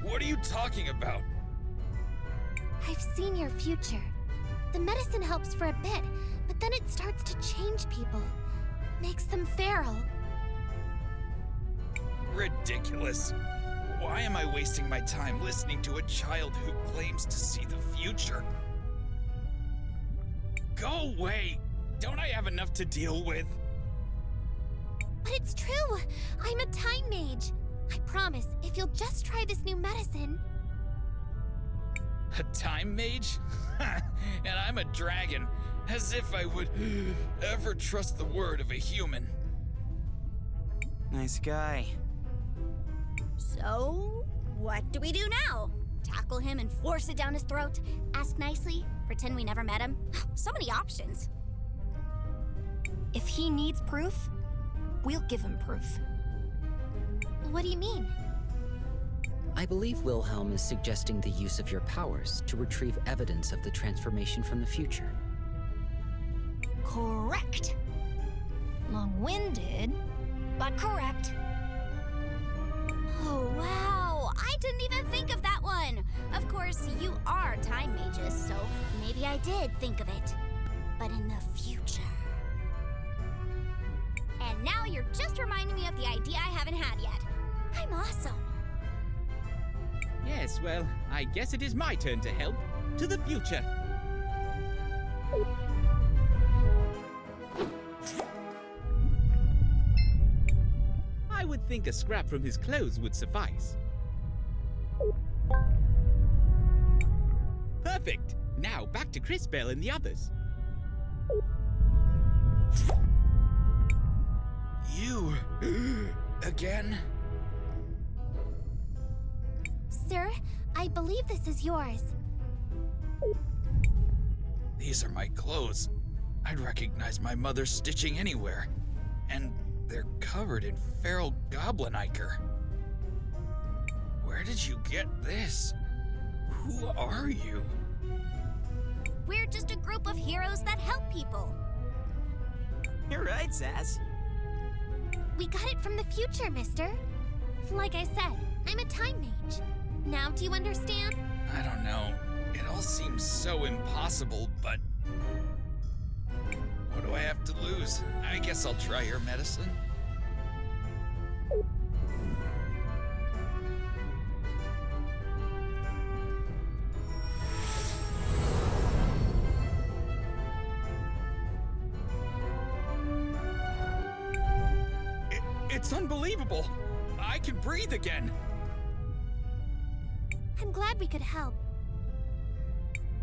What are you talking about? I've seen your future. The medicine helps for a bit, but then it starts to change people. Makes them feral. Ridiculous. Why am I wasting my time listening to a child who claims to see the future? Go away! Don't I have enough to deal with? But it's true! I'm a time mage. I promise, if you'll just try this new medicine... A time mage? And I'm a dragon. As if I would ever trust the word of a human. Nice guy. So, what do we do now? Tackle him and force it down his throat? Ask nicely? Pretend we never met him? So many options. If he needs proof, we'll give him proof. What do you mean? I believe Wilhelm is suggesting the use of your powers to retrieve evidence of the transformation from the future. Correct. Long-winded, but correct. Oh, wow! I didn't even think of that one! Of course, you are time mages, so maybe I did think of it. But in the future. And now you're just reminding me of the idea I haven't had yet. I'm awesome. Yes, well, I guess it is my turn to help. To the future. I would think a scrap from his clothes would suffice. Perfect! Now back to Crispell and the others. again? Sir, I believe this is yours. These are my clothes. I'd recognize my mother's stitching anywhere. And they're covered in feral goblin ichor. Where did you get this? Who are you? We're just a group of heroes that help people. You're right, Sass. We got it from the future, mister. Like I said, I'm a time mage. Now do you understand? I don't know. It all seems so impossible, but... what do I have to lose? I guess I'll try your medicine. It's unbelievable! I can breathe again! I'm glad we could help.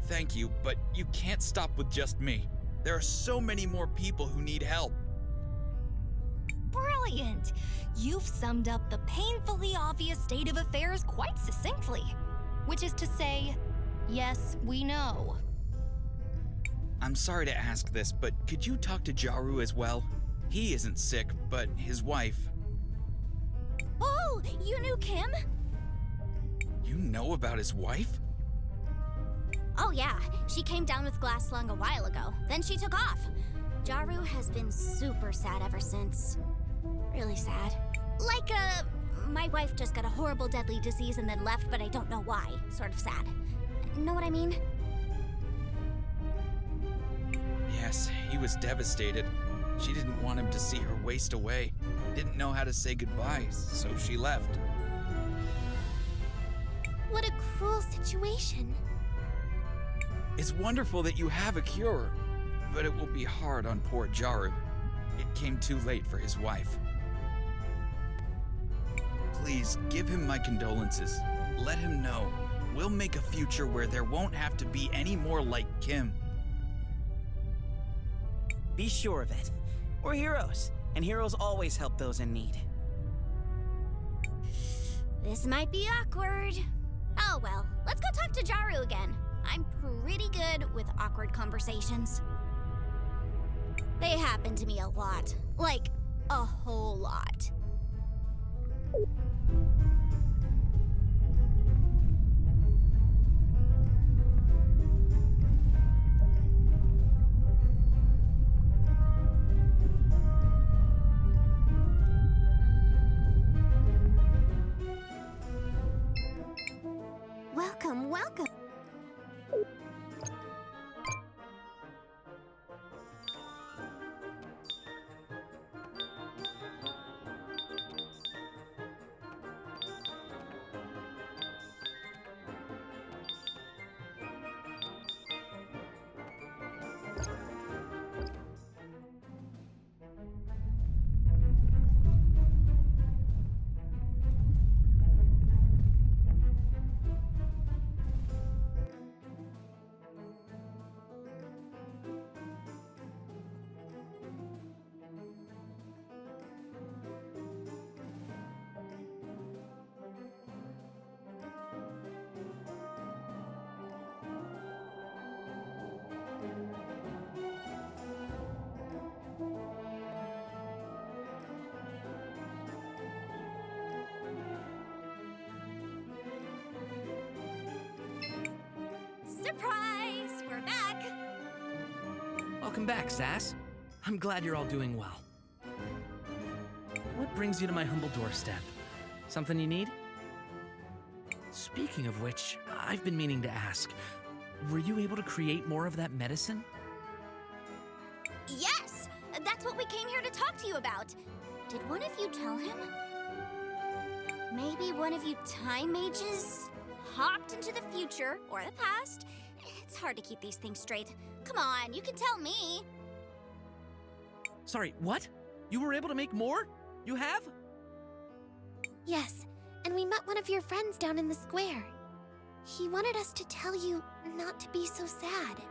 Thank you, but you can't stop with just me. There are so many more people who need help. Brilliant! You've summed up the painfully obvious state of affairs quite succinctly. Which is to say, yes, we know. I'm sorry to ask this, but could you talk to Jaru as well? He isn't sick, but his wife. Oh, you knew Kim? You know about his wife? Oh yeah, she came down with glass lung a while ago. Then she took off. Jaru has been super sad ever since. Really sad. Like, my wife just got a horrible deadly disease and then left, but I don't know why. Sort of sad. Know what I mean? Yes, he was devastated. She didn't want him to see her waste away. Didn't know how to say goodbye, so she left. What a cruel situation. It's wonderful that you have a cure, but it will be hard on poor Jaru. It came too late for his wife. Please, give him my condolences. Let him know. We'll make a future where there won't have to be any more like Kim. Be sure of it. We're heroes, and heroes always help those in need. This might be awkward. Oh well, let's go talk to Jaru again. I'm pretty good with awkward conversations. They happen to me a lot. Like, a whole lot. Welcome, welcome. Surprise! We're back! Welcome back, Sass. I'm glad you're all doing well. What brings you to my humble doorstep? Something you need? Speaking of which, I've been meaning to ask, were you able to create more of that medicine? Yes! That's what we came here to talk to you about. Did one of you tell him? Maybe one of you time mages hopped into the future or the past. It's hard to keep these things straight. Come on, you can tell me. Sorry, what? You were able to make more? You have? Yes, and we met one of your friends down in the square. He wanted us to tell you not to be so sad.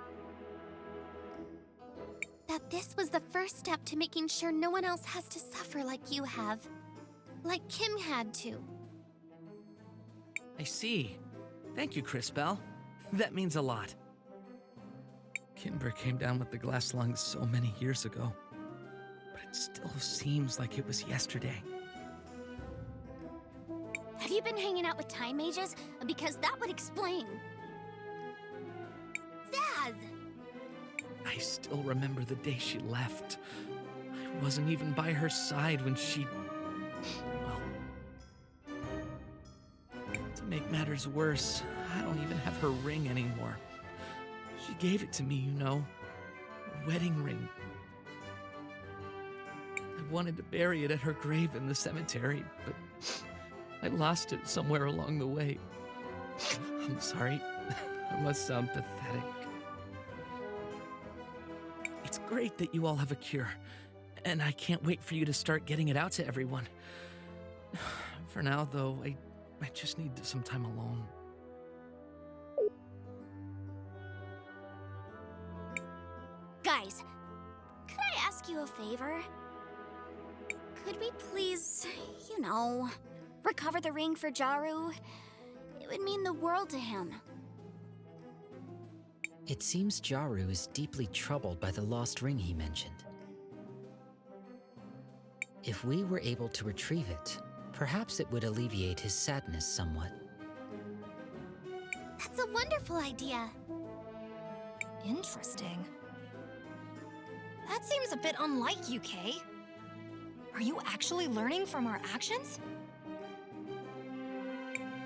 That this was the first step to making sure no one else has to suffer like you have. like Kim had to. I see. Thank you, Cris Bell. That means a lot. Kimber came down with the glass lungs so many years ago, but it still seems like it was yesterday. Have you been hanging out with time mages? Because that would explain. Zaz! I still remember the day she left. I wasn't even by her side when she... Well... To make matters worse, I don't even have her ring anymore. She gave it to me, you know. A wedding ring. I wanted to bury it at her grave in the cemetery, but I lost it somewhere along the way. I'm sorry. I must sound pathetic. It's great that you all have a cure, and I can't wait for you to start getting it out to everyone. For now, though, I just need some time alone. Guys, could I ask you a favor? Could we please, you know, recover the ring for Jaru? It would mean the world to him. It seems Jaru is deeply troubled by the lost ring he mentioned. If we were able to retrieve it, perhaps it would alleviate his sadness somewhat. That's a wonderful idea. Interesting. That seems a bit unlike you, Kay. Are you actually learning from our actions?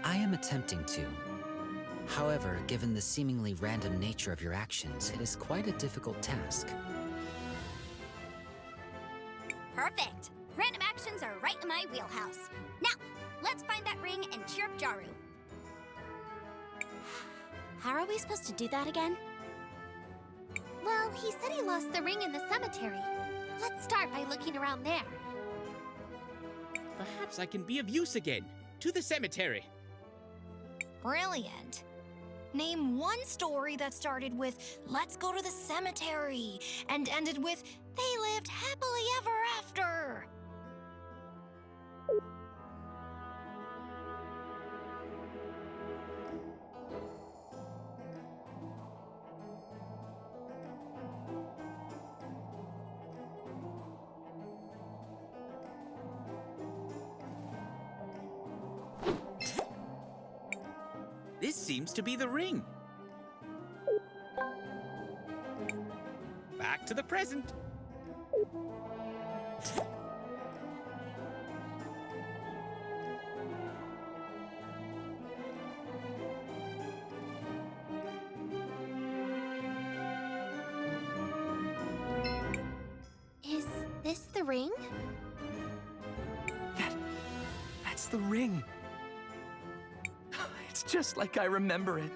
I am attempting to. However, given the seemingly random nature of your actions, it is quite a difficult task. Perfect. Random actions are right in my wheelhouse. Now, let's find that ring and cheer up Jaru. How are we supposed to do that again? Well, he said he lost the ring in the cemetery. Let's start by looking around there. Perhaps I can be of use again. To the cemetery. Brilliant. Name one story that started with, "Let's go to the cemetery," and ended with, "They lived happily ever after." This seems to be the ring. Back to the present. Is this the ring? That's the ring. It's just like I remember it.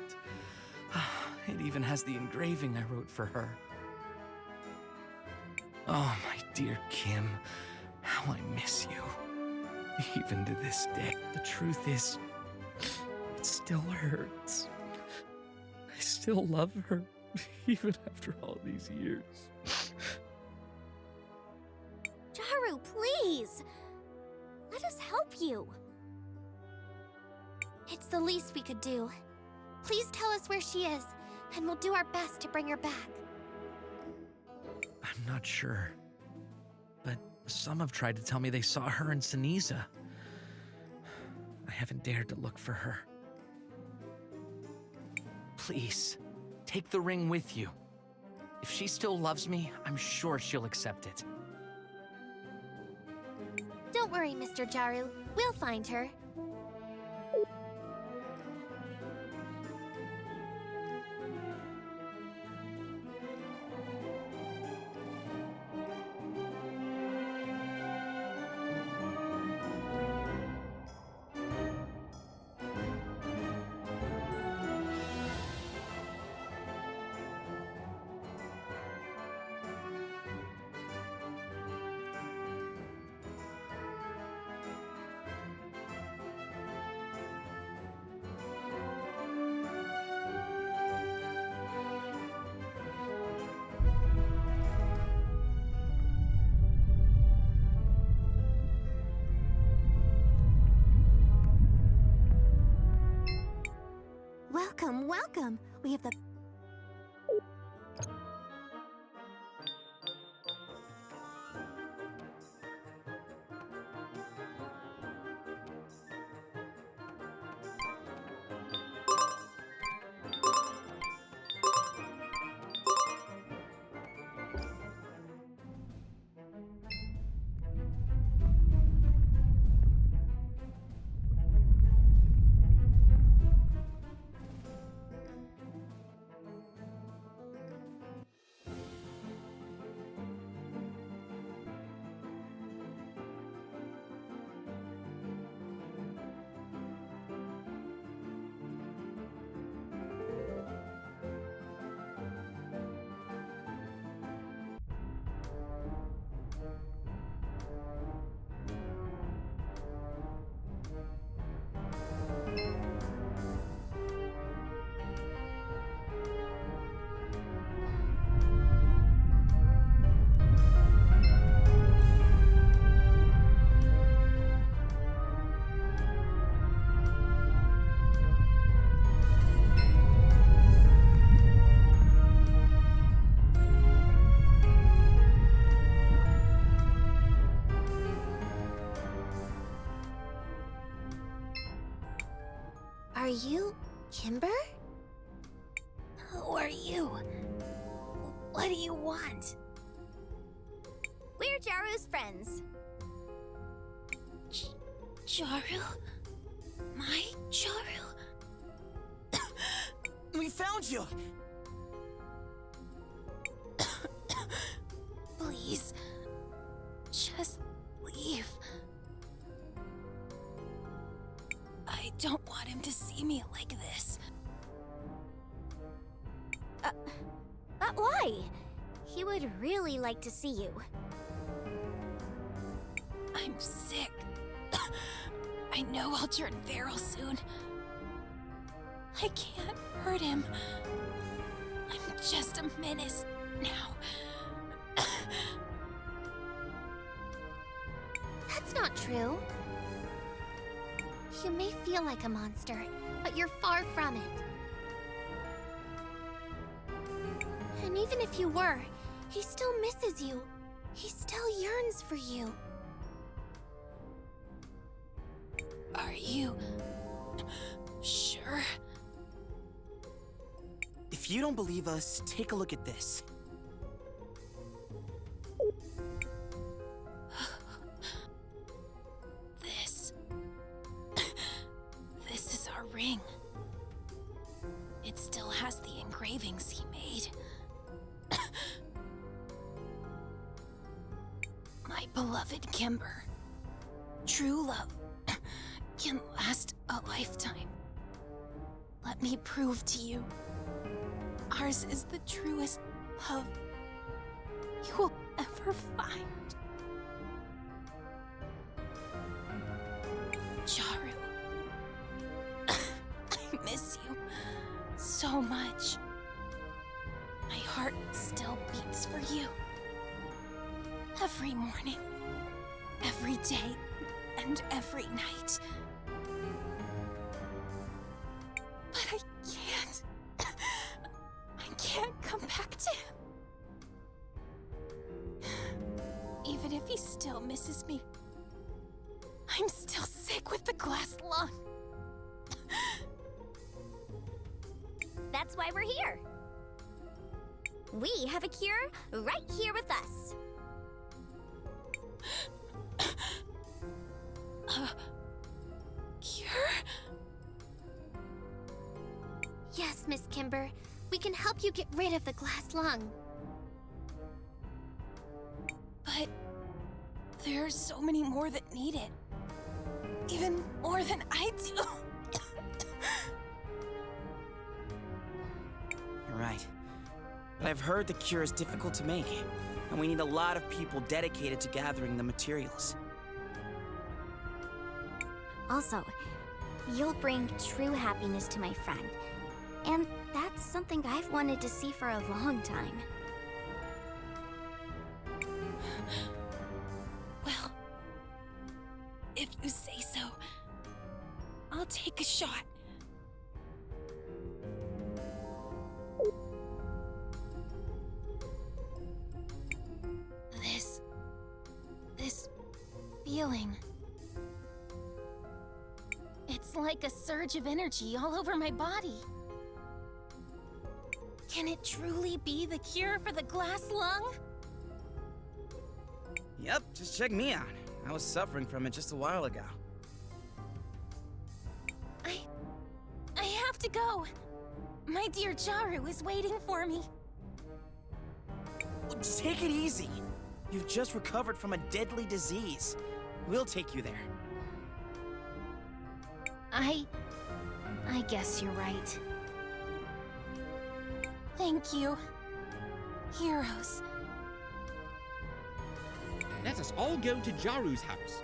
It even has the engraving I wrote for her. Oh, my dear Kim, how I miss you. Even to this day. The truth is, it still hurts. I still love her, even after all these years. Jaru, please! Let us help you. It's the least we could do. Please tell us where she is, and we'll do our best to bring her back. I'm not sure, but some have tried to tell me they saw her in Seniza. I haven't dared to look for her. Please, take the ring with you. If she still loves me, I'm sure she'll accept it. Don't worry, Mr. Jaru. We'll find her. Welcome, welcome. We have the... Are you Kimber? Who are you? What do you want? We're Jaru's friends. Jaru? My Jaru? We found you! Please, just leave. I don't want him to see me like this. Why? He would really like to see you. I'm sick. I know I'll turn feral soon. I can't hurt him. I'm just a menace now. That's not true. You may feel like a monster, but you're far from it. And even if you were, he still misses you. He still yearns for you. Are you sure? If you don't believe us, take a look at this. This is our ring. It still has the engravings he made. My beloved Kimber. True love can last a lifetime. Let me prove to you. Ours is the truest love you will ever find. Jaru. I miss you so much. My heart still beats for you. Every morning, every day, and every night. But I can't. I can't come back to him. Even if he still misses me, I'm still sick with the glass lung. That's why we're here. We have a cure right here with us. Cure? Yes, Miss Kimber. We can help you get rid of the glass lung. But there are so many more that need it. Even more than I do. You're right. But I've heard the cure is difficult to make, and we need a lot of people dedicated to gathering the materials. Also, you'll bring true happiness to my friend. And that's something I've wanted to see for a long time. Well, if you say so, I'll take a shot. feeling. It's like a surge of energy all over my body. Can it truly be the cure for the glass lung? Yep, just check me out. I was suffering from it just a while ago. I have to go. My dear Jaru is waiting for me. Just take it easy. You've just recovered from a deadly disease. We'll take you there. I guess you're right. Thank you, heroes. Let us all go to Jaru's house.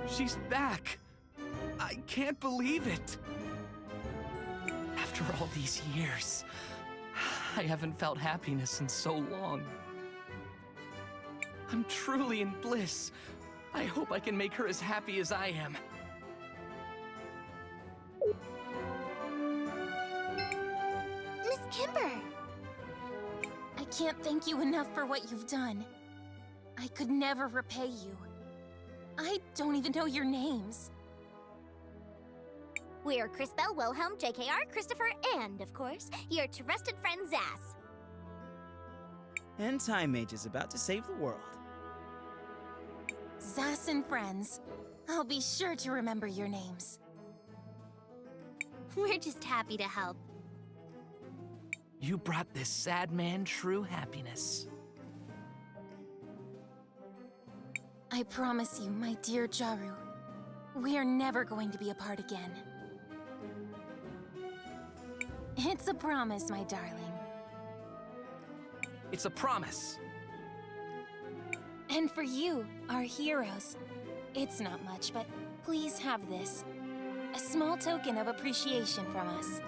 She's back! I can't believe it! After all these years, I haven't felt happiness in so long. I'm truly in bliss. I hope I can make her as happy as I am. Miss Kimber! I can't thank you enough for what you've done. I could never repay you. I don't even know your names. We're Cris, Belle, Wilhelm, JKR, Christopher, and, of course, your trusted friend Zas. And Time Mage is about to save the world. Zas and friends. I'll be sure to remember your names. We're just happy to help. You brought this sad man true happiness. I promise you, my dear Jaru, we are never going to be apart again. It's a promise, my darling. It's a promise. And for you, our heroes, it's not much, but please have this. A small token of appreciation from us.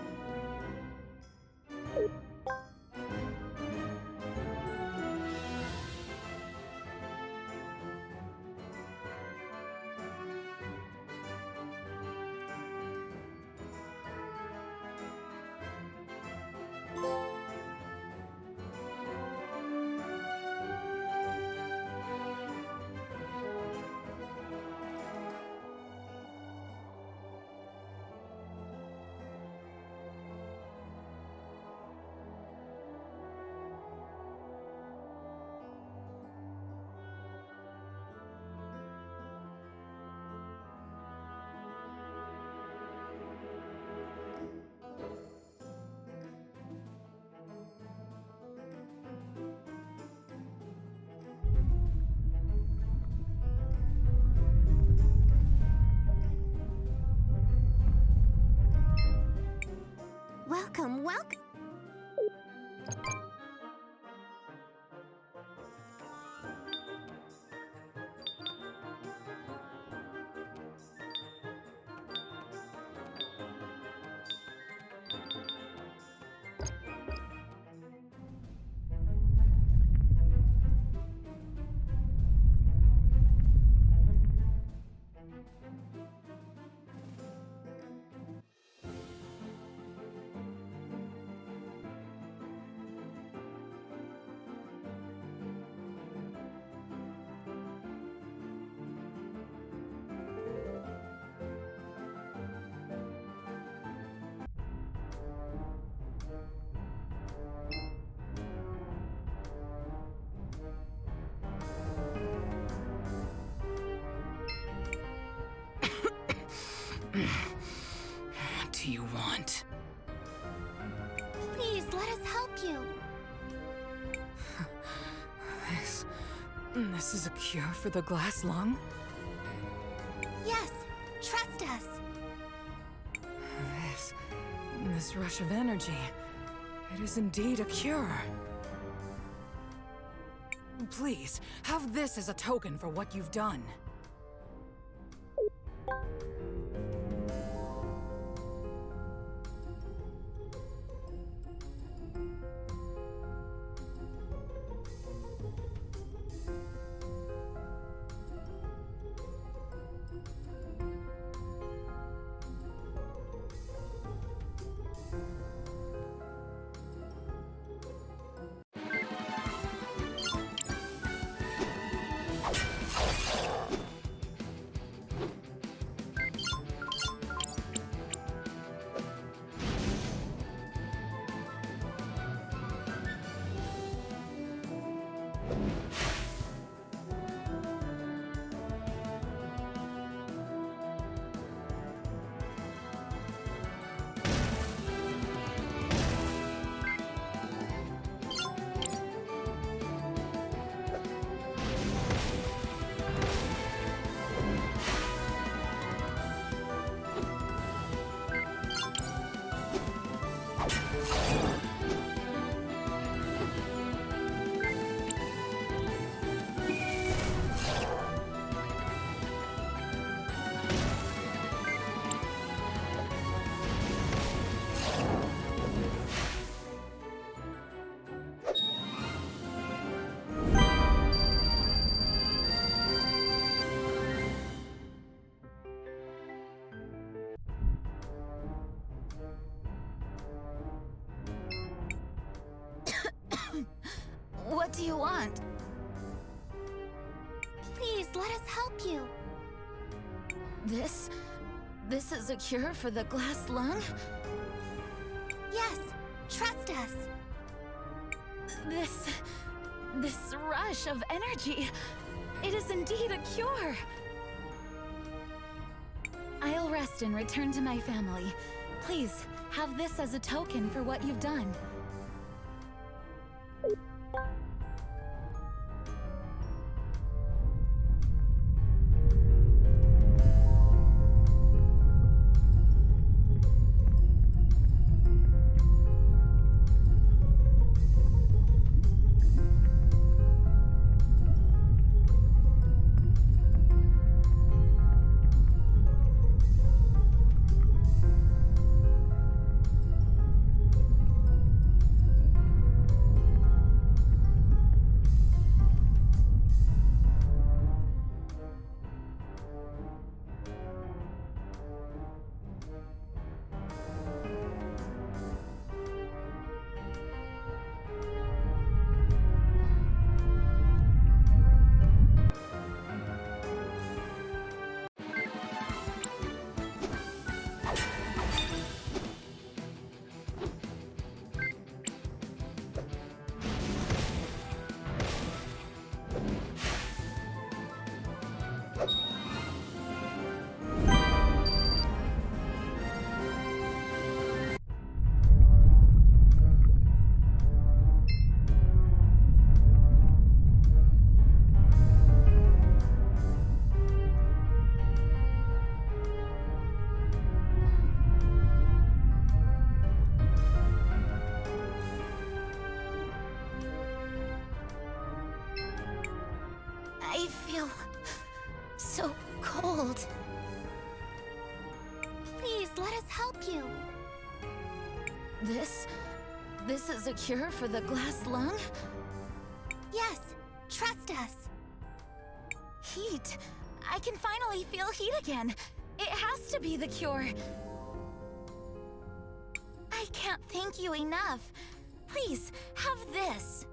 welcome. What do you want? Please, let us help you. This is a cure for the glass lung? Yes, trust us. This rush of energy, it is indeed a cure. Please, have this as a token for what you've done. What do you want? Please, let us help you. This is a cure for the glass lung? Yes, trust us. This rush of energy, it is indeed a cure. I'll rest and return to my family. Please, have this as a token for what you've done. I feel so cold. Please, let us help you. This is a cure for the glass lung? Yes, trust us. Heat. I can finally feel heat again. It has to be the cure. I can't thank you enough. Please, have this.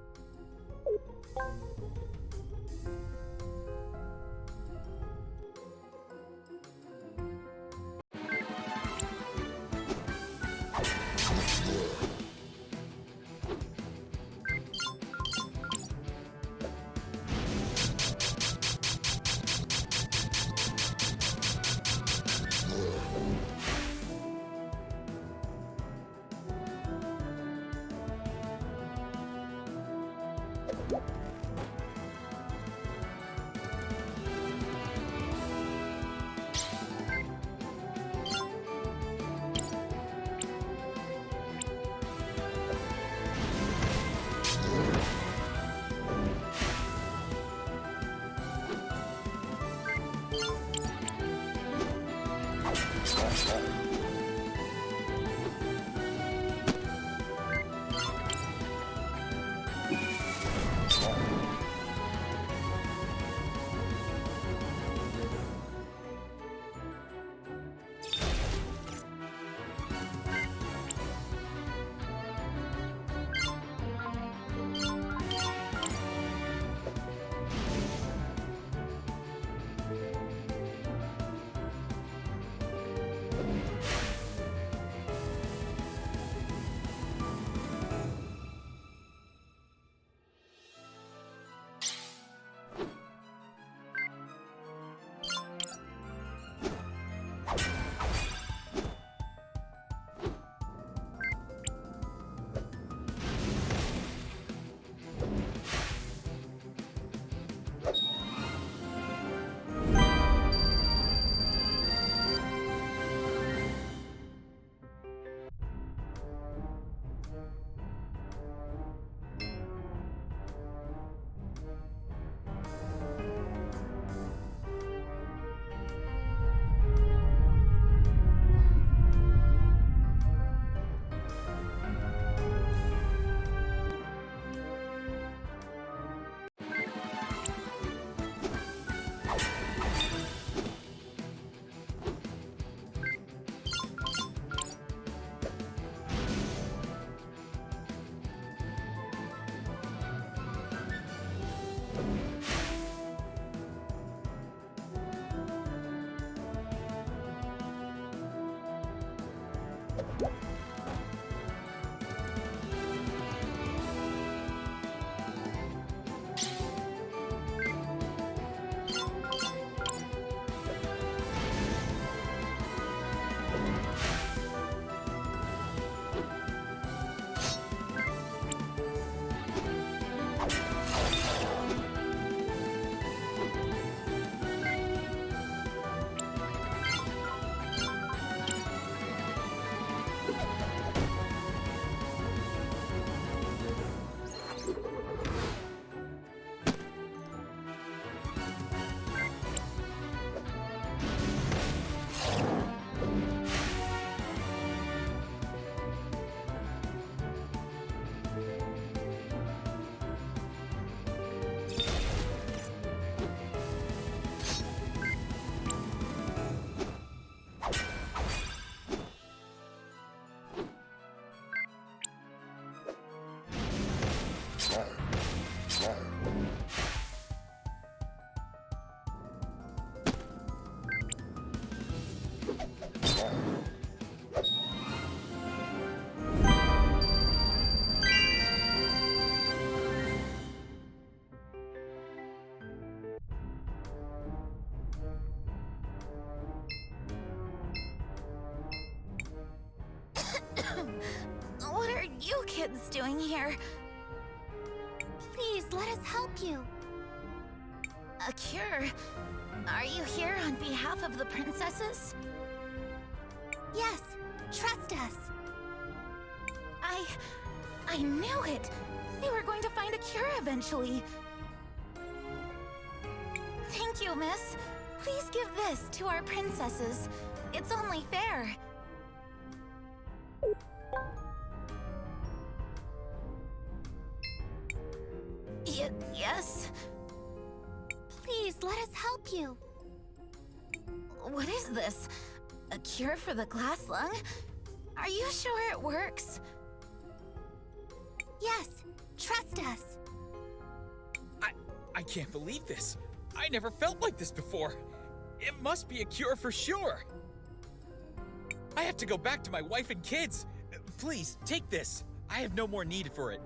What are you kids doing here? Please, let us help you. A cure? Are you here on behalf of the princesses? Yes, trust us. I knew it! They were going to find a cure eventually. Thank you, miss. Please give this to our princesses. It's only fair. Yes? Please, let us help you. What is this? A cure for the glass lung? Are you sure it works? Yes, trust us. I can't believe this. I never felt like this before. It must be a cure for sure. I have to go back to my wife and kids. Please, take this. I have no more need for it.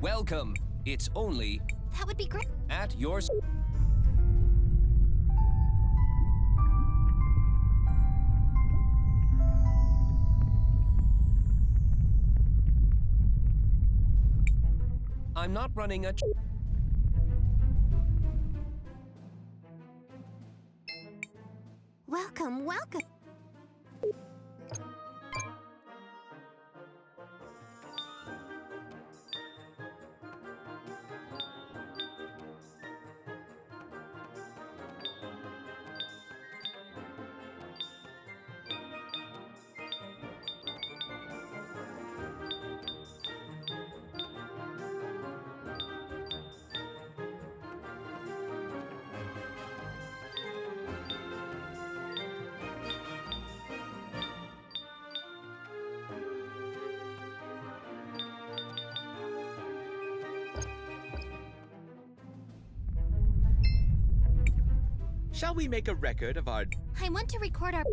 Welcome. It's only That would be great. at your... I'm not running a... Welcome, welcome. Shall we make a record of our... I want to record our...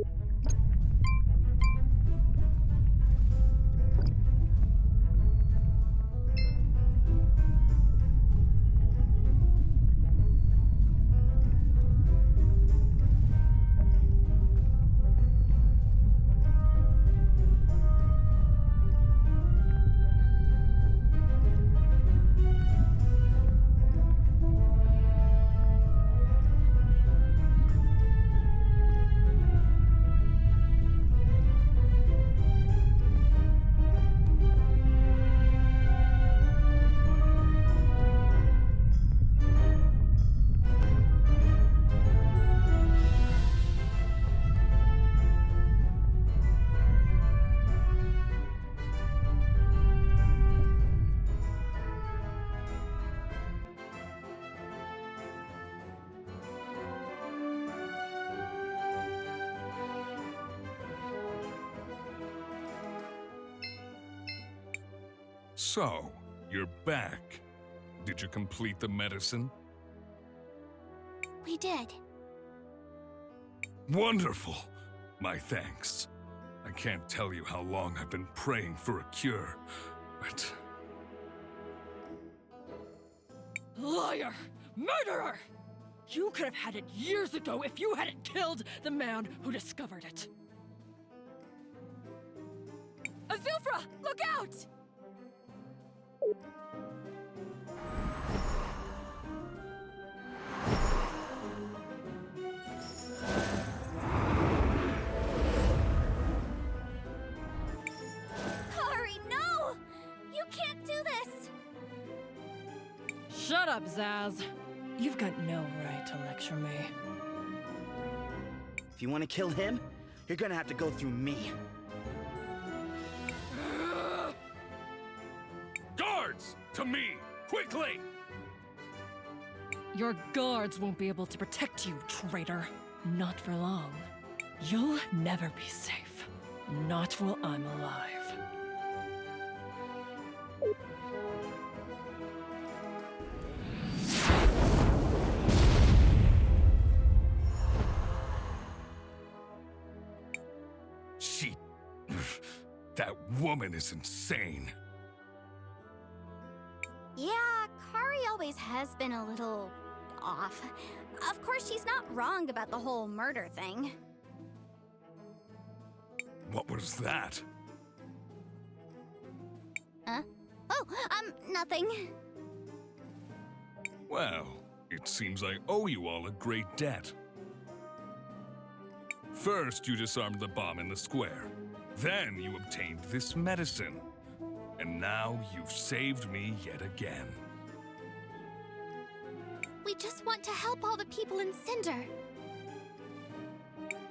So, you're back. Did you complete the medicine? We did. Wonderful! My thanks. I can't tell you how long I've been praying for a cure, but... Liar! Murderer! You could have had it years ago if you hadn't killed the man who discovered it. Azufra, look out! Kari, no! You can't do this! Shut up, Zaz. You've got no right to lecture me. If you want to kill him, you're gonna have to go through me. Guards! To me! Quickly! Your guards won't be able to protect you, traitor. Not for long. You'll never be safe. Not while I'm alive. That woman is insane. Yeah, Kari always has been a little off. Of course, she's not wrong about the whole murder thing. What was that? Huh? Oh, nothing. Well, it seems I owe you all a great debt. First, you disarmed the bomb in the square. Then you obtained this medicine. And now you've saved me yet again. We just want to help all the people in Cinder.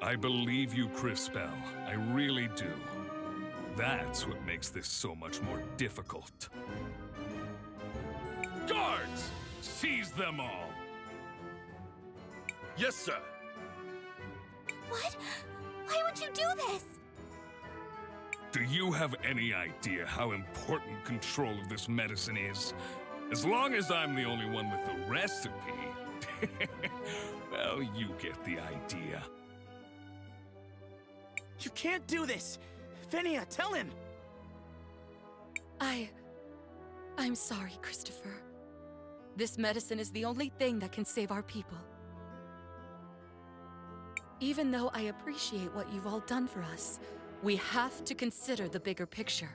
I believe you, Cris. I really do. That's what makes this so much more difficult. Guards! Seize them all! Yes, sir. What? Why would you do this? Do you have any idea how important control of this medicine is? As long as I'm the only one with the recipe, well, you get the idea. You can't do this! Phinia, tell him! I'm sorry, Christopher. This medicine is the only thing that can save our people. Even though I appreciate what you've all done for us, we have to consider the bigger picture.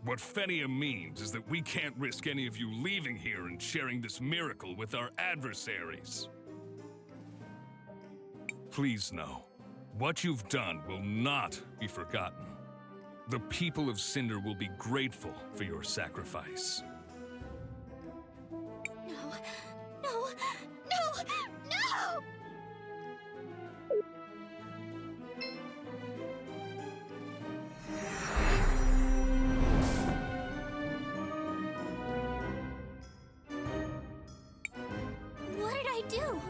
What Fenia means is that we can't risk any of you leaving here and sharing this miracle with our adversaries. Please know, what you've done will not be forgotten. The people of Cinder will be grateful for your sacrifice. No, no, no, no! What did I do?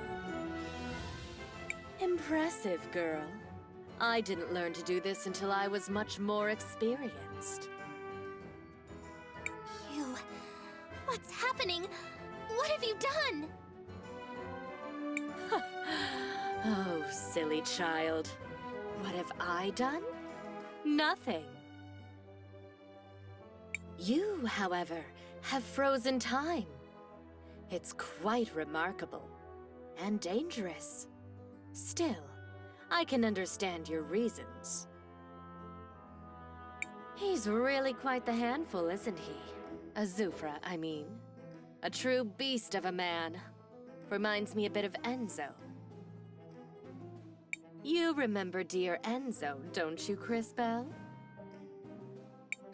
Impressive, girl. I didn't learn to do this until I was much more experienced. You... What's happening? What have you done? Oh, silly child. What have I done? Nothing. You, however, have frozen time. It's quite remarkable. And dangerous. Still, I can understand your reasons. He's really quite the handful, isn't he? Azufra, I mean. A true beast of a man. Reminds me a bit of Enzo. You remember dear Enzo, don't you, Crisbell?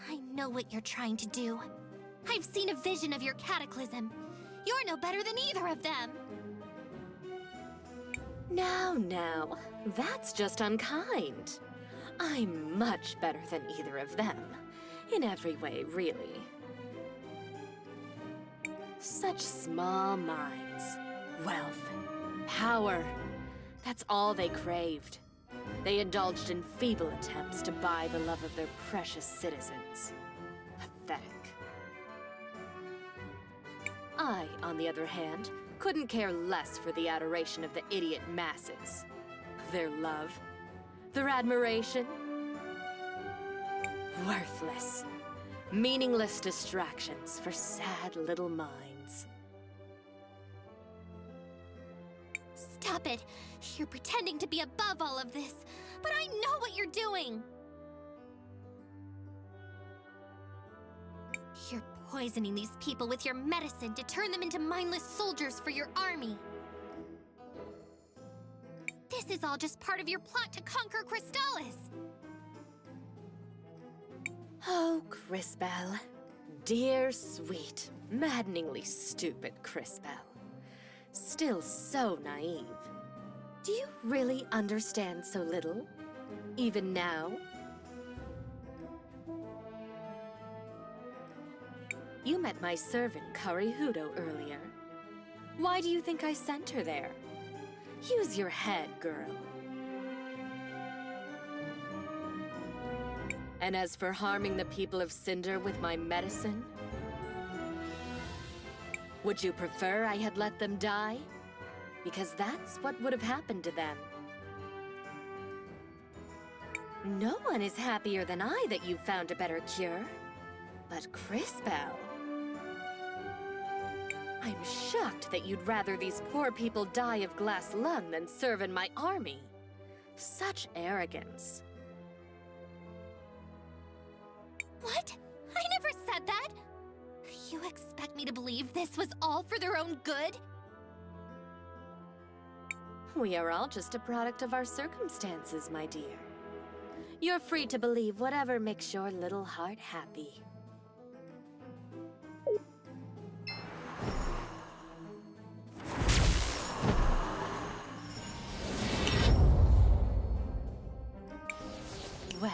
I know what you're trying to do. I've seen a vision of your cataclysm. You're no better than either of them. Now, that's just unkind. I'm much better than either of them. In every way, really. Such small minds. Wealth. Power. That's all they craved. They indulged in feeble attempts to buy the love of their precious citizens. Pathetic. I, on the other hand, couldn't care less for the adoration of the idiot masses. Their love. Their admiration. Worthless. Meaningless distractions for sad little minds. Stop it! You're pretending to be above all of this, but I know what you're doing! You're poisoning these people with your medicine to turn them into mindless soldiers for your army. This is all just part of your plot to conquer Crystallis. Oh, Crisbell. Dear, sweet, maddeningly stupid Crisbell. Still so naive. Do you really understand so little? Even now? You met my servant, Karihudo, earlier. Why do you think I sent her there? Use your head, girl. And as for harming the people of Cinder with my medicine, would you prefer I had let them die? Because that's what would have happened to them. No one is happier than I that you found a better cure. But Crisbell... I'm shocked that you'd rather these poor people die of glass lung than serve in my army. Such arrogance. What? I never said that! You expect me to believe this was all for their own good? We are all just a product of our circumstances, my dear. You're free to believe whatever makes your little heart happy. Well,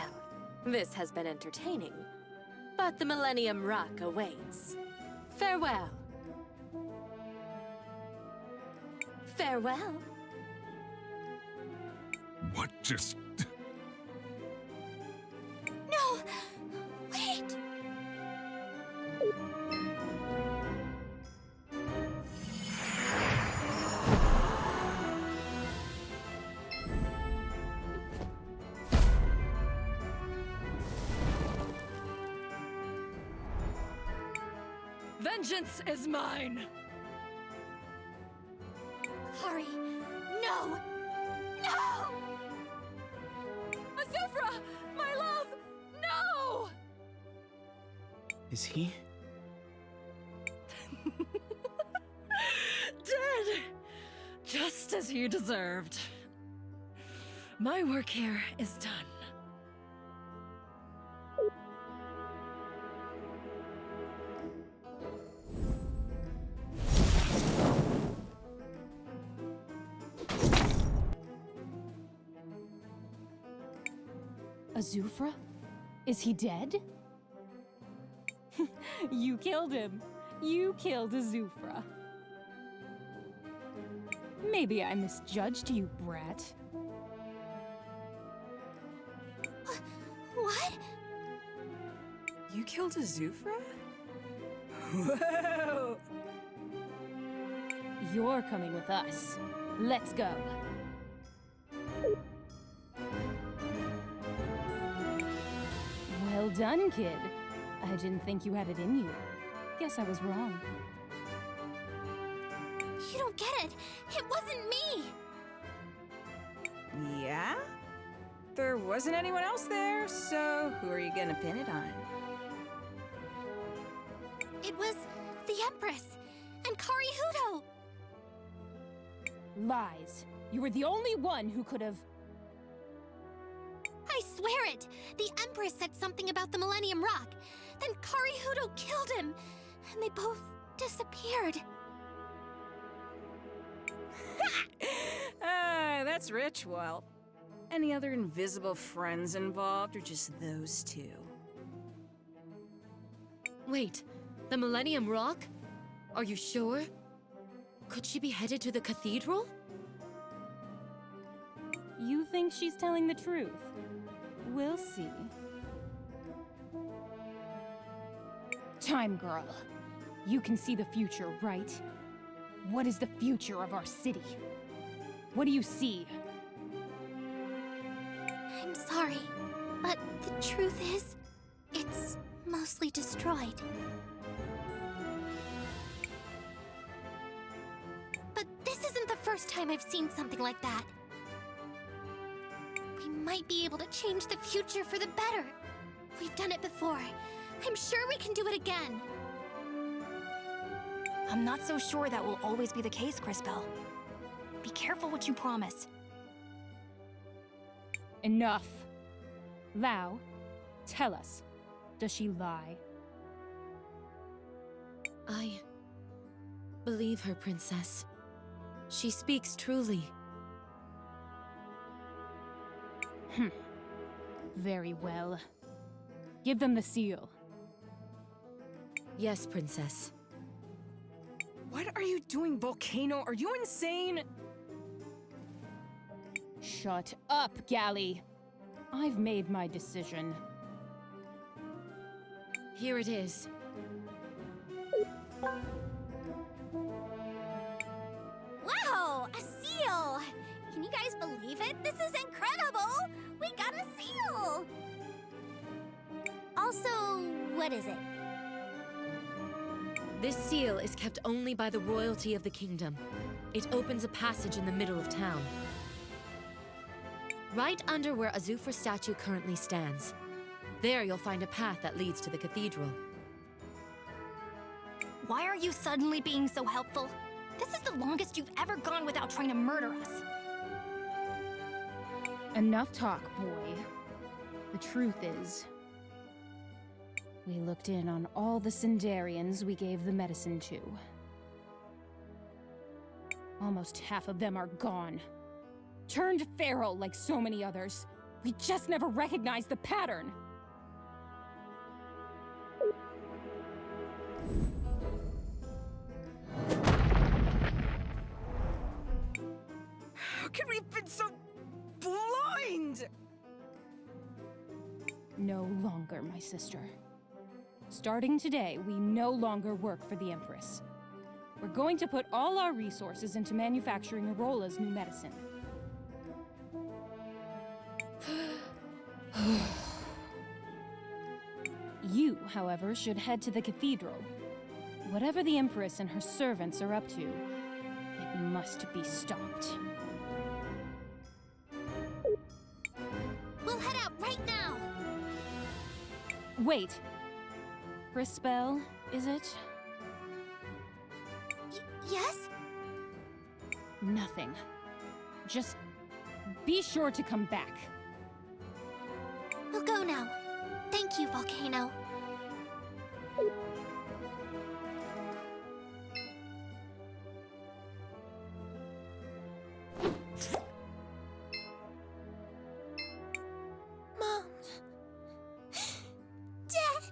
this has been entertaining, but the Millennium Rock awaits. Farewell. Farewell. What just... No! Wait! Vengeance is mine! Hurry! No! No! Azufra! My love! No! Is he? Dead! Just as he deserved. My work here is done. Azufra? Is he dead? You killed him. You killed Azufra. Maybe I misjudged you, brat. What? You killed Azufra? Whoa! You're coming with us. Let's go. Well done, kid. I didn't think you had it in you. Guess I was wrong. You don't get it. It wasn't me. Yeah? There wasn't anyone else there, so who are you gonna pin it on? It was the Empress and Kari Hudo. Lies. You were the only one who could have... I swear it! The Empress said something about the Millennium Rock. Then Kari Hudo killed him, and they both disappeared. That's rich. Well, any other invisible friends involved, or just those two? Wait, the Millennium Rock? Are you sure? Could she be headed to the cathedral? You think she's telling the truth? We'll see. Time girl. You can see the future, right? What is the future of our city? What do you see? I'm sorry, but the truth is, it's mostly destroyed. But this isn't the first time I've seen something like that. We might be able to change the future for the better. We've done it before. I'm sure we can do it again. I'm not so sure that will always be the case, Crispell. Be careful what you promise. Enough. Lau, tell us, does she lie? I believe her, Princess. She speaks truly. Very well. Give them the seal. Yes, Princess. What are you doing, Volcano? Are you insane? Shut up, Galley. I've made my decision. Here it is. Wow, a seal! Can you guys believe it? This is incredible! We got a seal! Also, what is it? This seal is kept only by the royalty of the kingdom. It opens a passage in the middle of town. Right under where Azufra's statue currently stands. There you'll find a path that leads to the cathedral. Why are you suddenly being so helpful? This is the longest you've ever gone without trying to murder us. Enough talk, boy. The truth is, we looked in on all the Sindarians we gave the medicine to. Almost half of them are gone. Turned feral like so many others. We just never recognized the pattern. How can we have been so blind? No longer, my sister. Starting today, we no longer work for the Empress. We're going to put all our resources into manufacturing Arola's new medicine. You, however, should head to the cathedral. Whatever the Empress and her servants are up to, it must be stopped. We'll head out right now! Wait. Crispell, is it? Yes? Nothing. Just be sure to come back. We'll go now. Thank you, Volcano. Mom. Dad.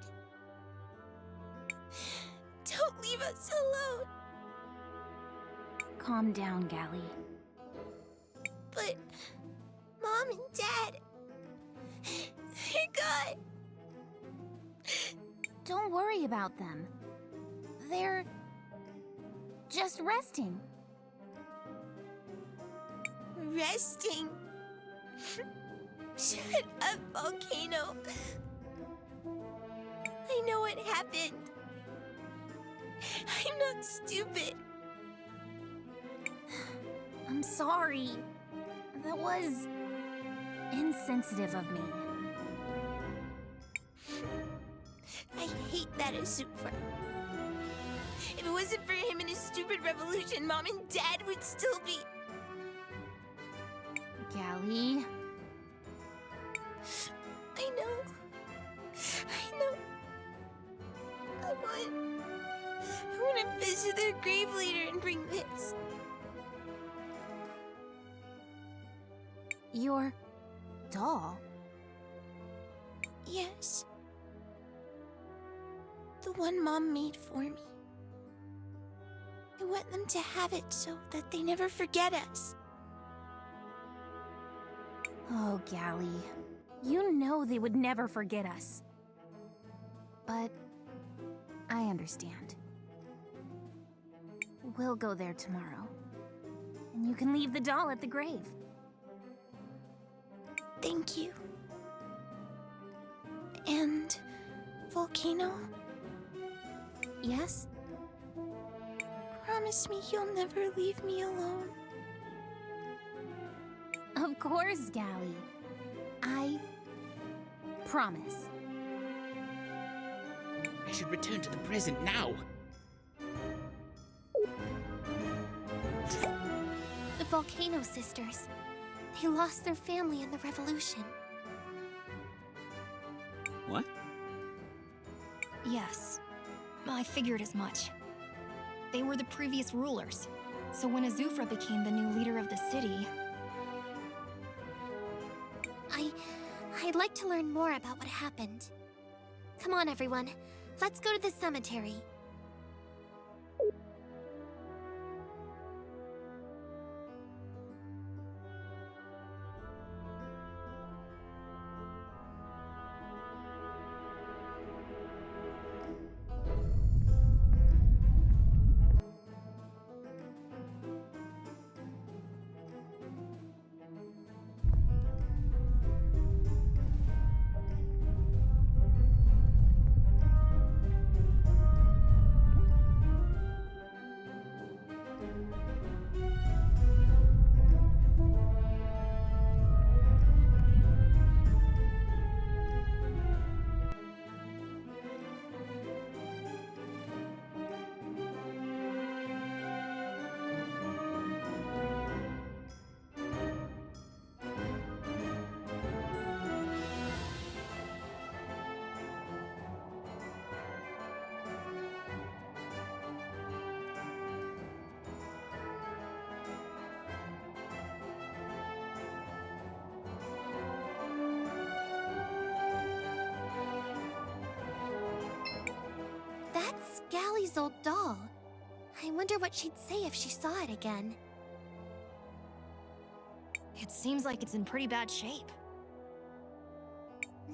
Don't leave us alone. Calm down, Gally. But Mom and Dad, they're gone. Don't worry about them. They're just resting. Resting? Shut up, Volcano. I know what happened. I'm not stupid. I'm sorry. That was insensitive of me. I hate that Azufra. If it wasn't for him and his stupid revolution, Mom and Dad would still be... Gally. I know. I want to visit their grave later and bring this. Your doll? Yes. The one Mom made for me. I want them to have it so that they never forget us. Oh, Gally. You know they would never forget us. But I understand. We'll go there tomorrow. And you can leave the doll at the grave. Thank you. And Volcano, Yes? promise me you'll never leave me alone. Of course, Gally. I promise. I should return to the present now. The Volcano sisters. They lost their family in the revolution. What? Yes. I figured as much. They were the previous rulers. So when Azufra became the new leader of the city... I'd like to learn more about what happened. Come on, everyone. Let's go to the cemetery. That's Gally's old doll. I wonder what she'd say if she saw it again. It seems like it's in pretty bad shape.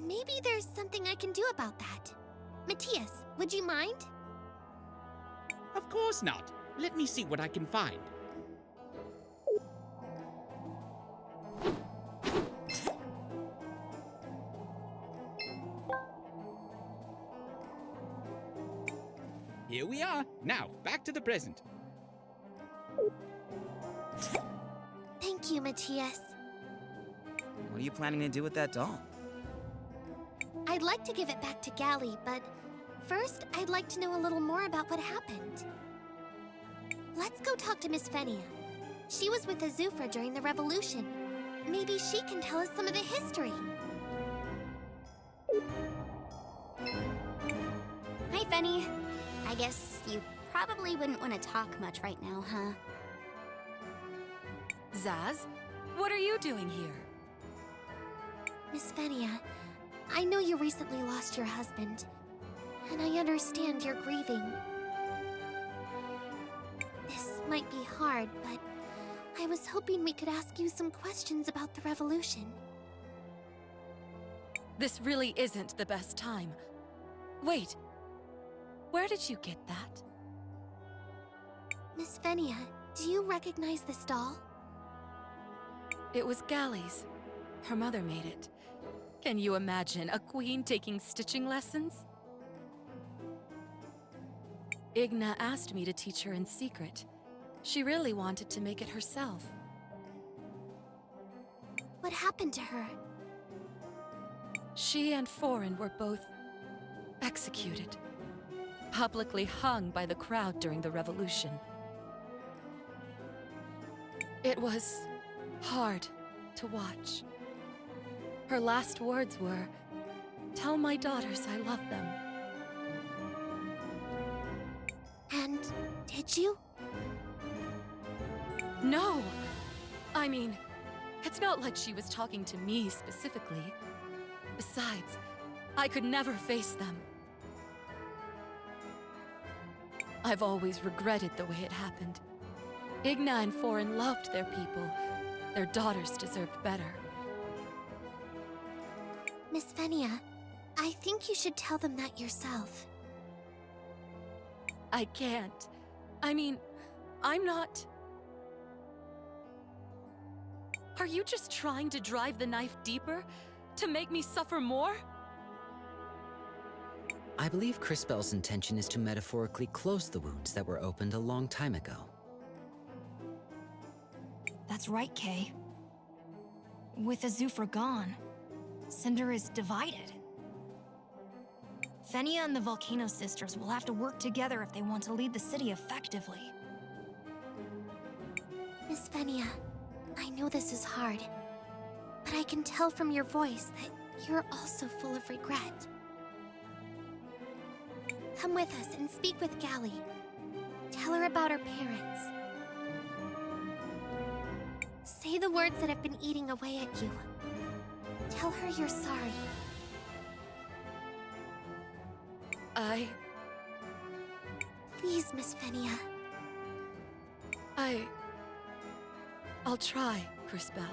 Maybe there's something I can do about that. Matthias, would you mind? Of course not. Let me see what I can find. here we are. Now, back to the present. Thank you, Matthias. What are you planning to do with that doll? I'd like to give it back to Gally, but first, I'd like to know a little more about what happened. Let's go talk to Miss Fenia. She was with Azufra during the revolution. Maybe she can tell us some of the history. Hi, Fenny. I guess you probably wouldn't want to talk much right now, huh? Zaz, what are you doing here? Miss Fenia, I know you recently lost your husband, and I understand you're grieving. This might be hard, but I was hoping we could ask you some questions about the revolution. This really isn't the best time. Wait, where did you get that? Miss Fenia, do you recognize this doll? It was Gally's. Her mother made it. Can you imagine a queen taking stitching lessons? Igna asked me to teach her in secret. She really wanted to make it herself. What happened to her? She and Foreign were both executed. Publicly hung by the crowd during the revolution. It was hard to watch. Her last words were, "Tell my daughters I love them." And did you? No! I mean, it's not like she was talking to me specifically. Besides, I could never face them. I've always regretted the way it happened. Igna and Foreign loved their people. Their daughters deserved better. Miss Fenia, I think you should tell them that yourself. I can't. I mean, I'm not... Are you just trying to drive the knife deeper? To make me suffer more? I believe Crispell's intention is to metaphorically close the wounds that were opened a long time ago. That's right, Kay. With Azufra gone, Cinder is divided. Fenia and the Volcano Sisters will have to work together if they want to lead the city effectively. Miss Fenia, I know this is hard, but I can tell from your voice that you're also full of regret. Come with us and speak with Gally. Tell her about her parents. Say the words that have been eating away at you. Tell her you're sorry. Please, Miss Fenia. I'll try, Crispell.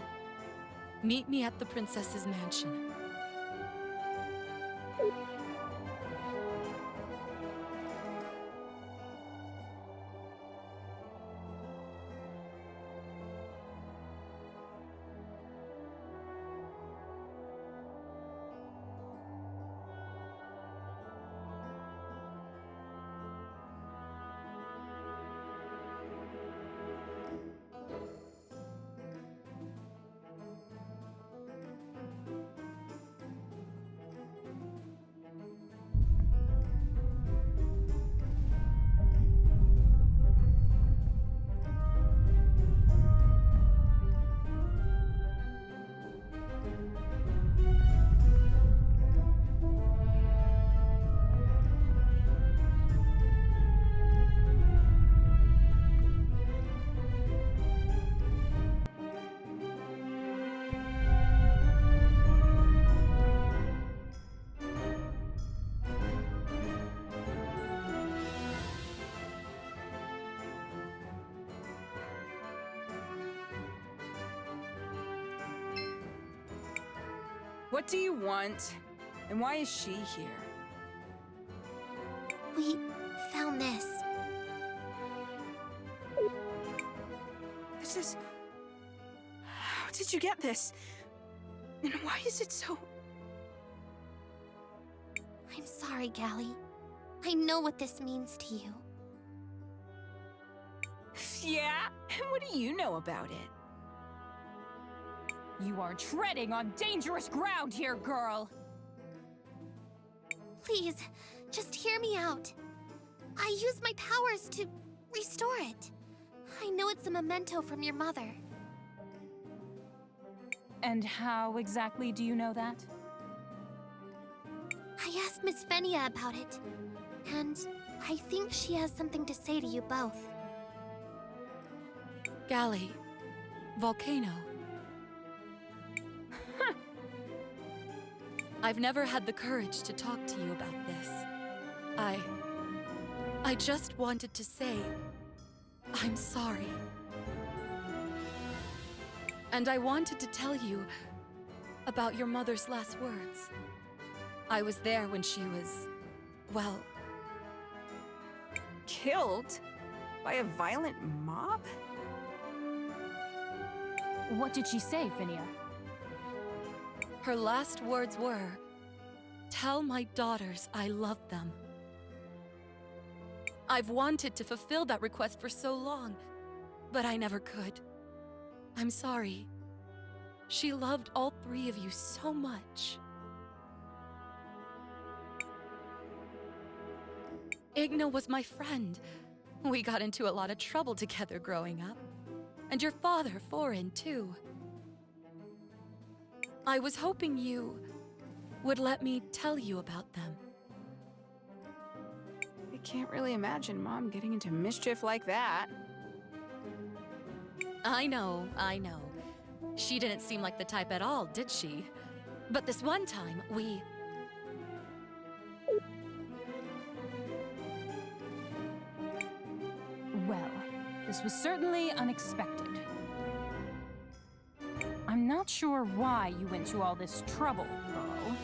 Meet me at the princess's mansion. What do you want? And why is she here? We found this. This is... How did you get this? And why is it so... I'm sorry, Gally. I know what this means to you. Yeah? And what do you know about it? You are treading on dangerous ground here, girl! Please, just hear me out. I used my powers to restore it. I know it's a memento from your mother. And how exactly do you know that? I asked Miss Fenia about it, and I think she has something to say to you both. Galley, Volcano. I've never had the courage to talk to you about this. I just wanted to say, I'm sorry. And I wanted to tell you about your mother's last words. I was there when she was, well... Killed? By a violent mob? What did she say, Finia? Her last words were, tell my daughters I love them. I've wanted to fulfill that request for so long, but I never could. I'm sorry. She loved all three of you so much. Igna was my friend. We got into a lot of trouble together growing up. And your father, Foreign, too. I was hoping you would let me tell you about them. I can't really imagine Mom getting into mischief like that. I know. She didn't seem like the type at all, did she? But this one time, we... Well, this was certainly unexpected. I'm not sure why you went to all this trouble, girl.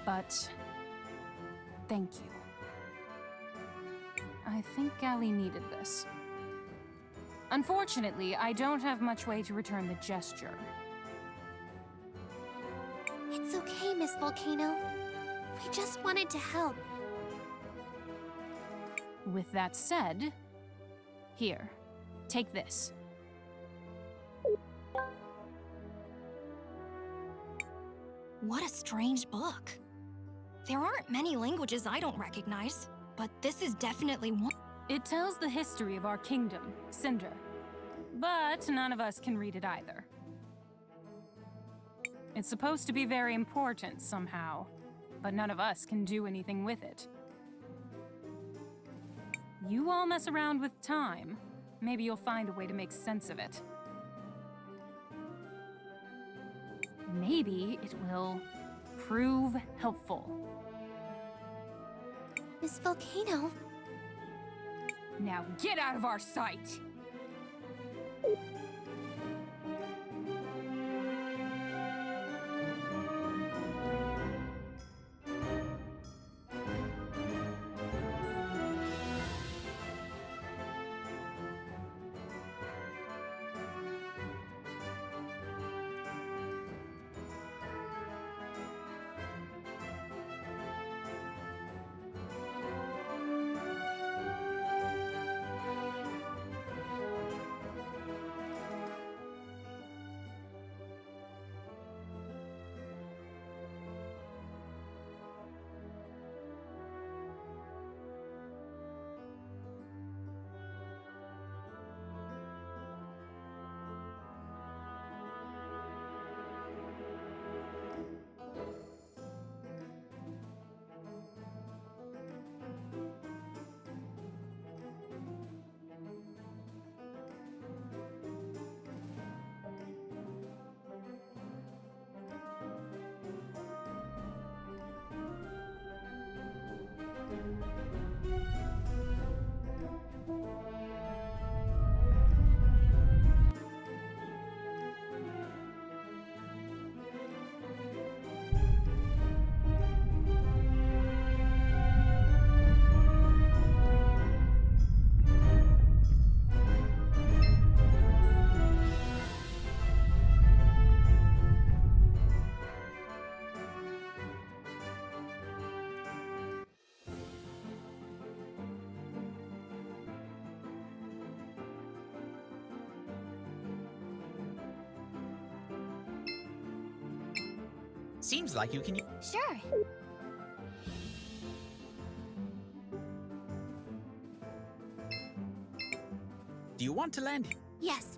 But... thank you. I think Galley needed this. Unfortunately, I don't have much way to return the gesture. It's okay, Miss Volcano. We just wanted to help. With that said, here, take this. What a strange book. There aren't many languages I don't recognize, but this is definitely one. It tells the history of our kingdom, Cinder. But none of us can read it either. It's supposed to be very important somehow, but none of us can do anything with it. You all mess around with time. Maybe you'll find a way to make sense of it. Maybe it will prove helpful. Miss Volcano? Now get out of our sight! Seems like you can. Sure. Do you want to land? Yes.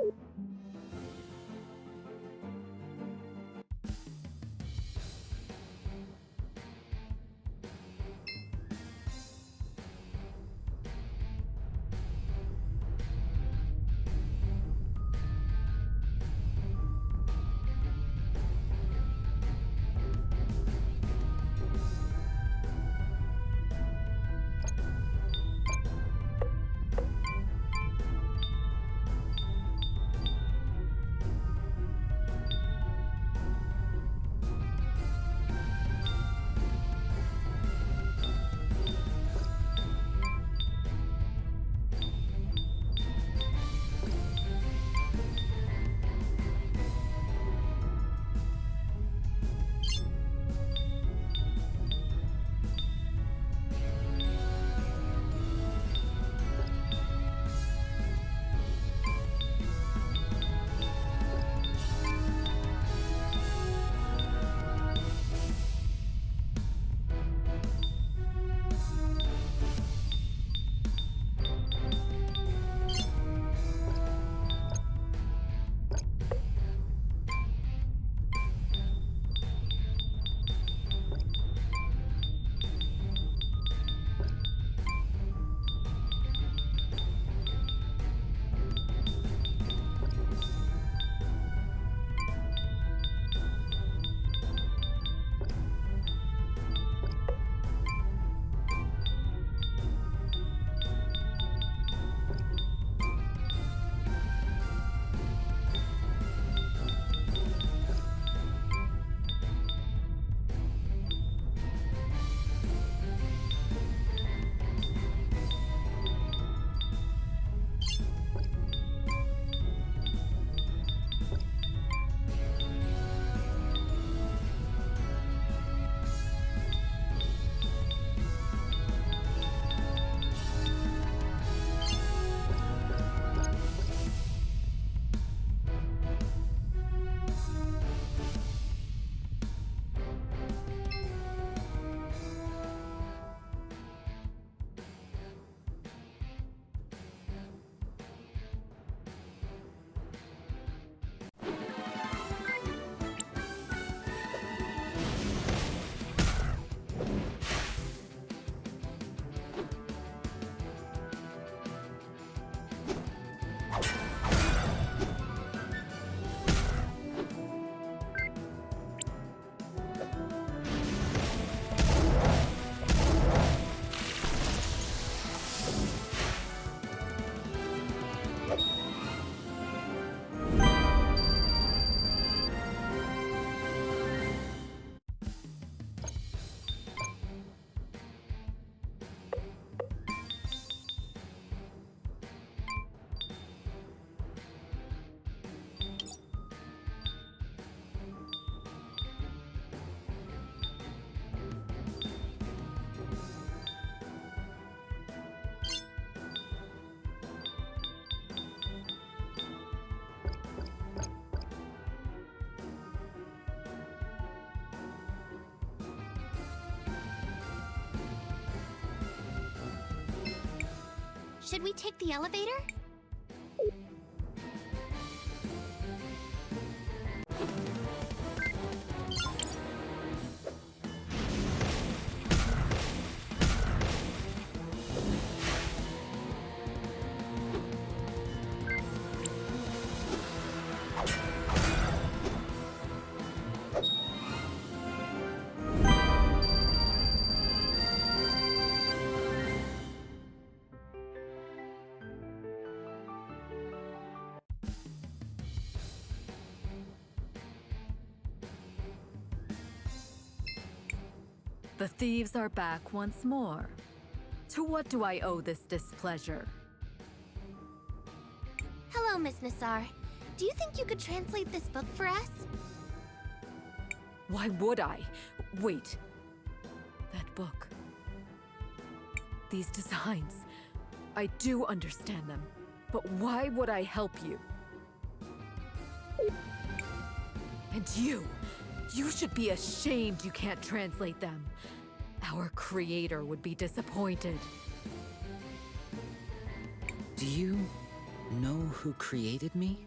Should we take the elevator? The thieves are back once more. To what do I owe this displeasure? Hello, Miss Nassar. Do you think you could translate this book for us? Why would I? Wait. That book. These designs. I do understand them. But why would I help you? And you! You should be ashamed you can't translate them. Our creator would be disappointed. Do you know who created me?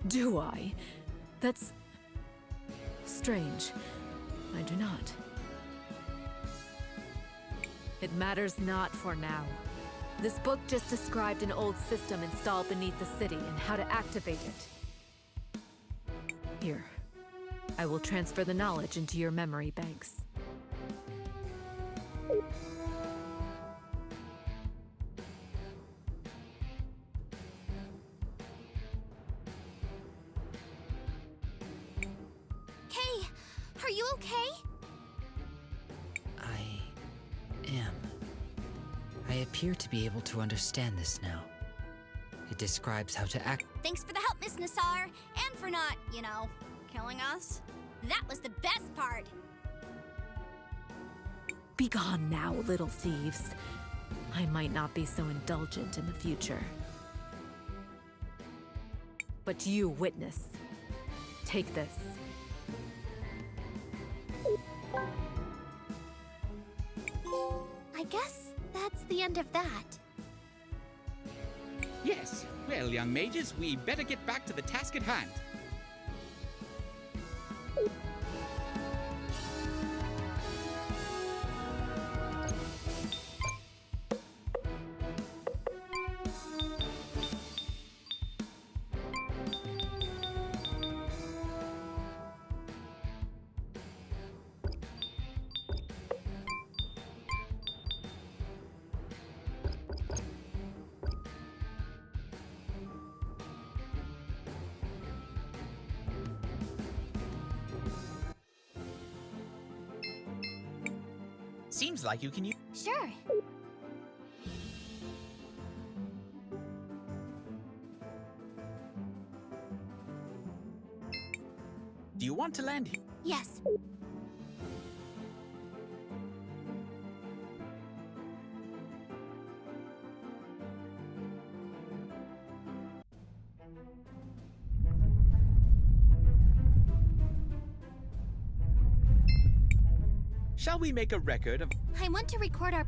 Do I? That's strange. I do not. It matters not for now. This book just described an old system installed beneath the city and how to activate it. Here, I will transfer the knowledge into your memory banks. Kay, are you okay? I appear to be able to understand this now. It describes how to act. Thanks for the help, Miss Nassar, and for not, killing us. That was the best part. Be gone now, little thieves. I might not be so indulgent in the future. But you, witness. Take this. I guess that's the end of that. Yes. Well, young mages, we better get back to the task at hand. Seems like you can use... Sure. Do you want to land here? Yes. Shall we make a record of... I want to record our...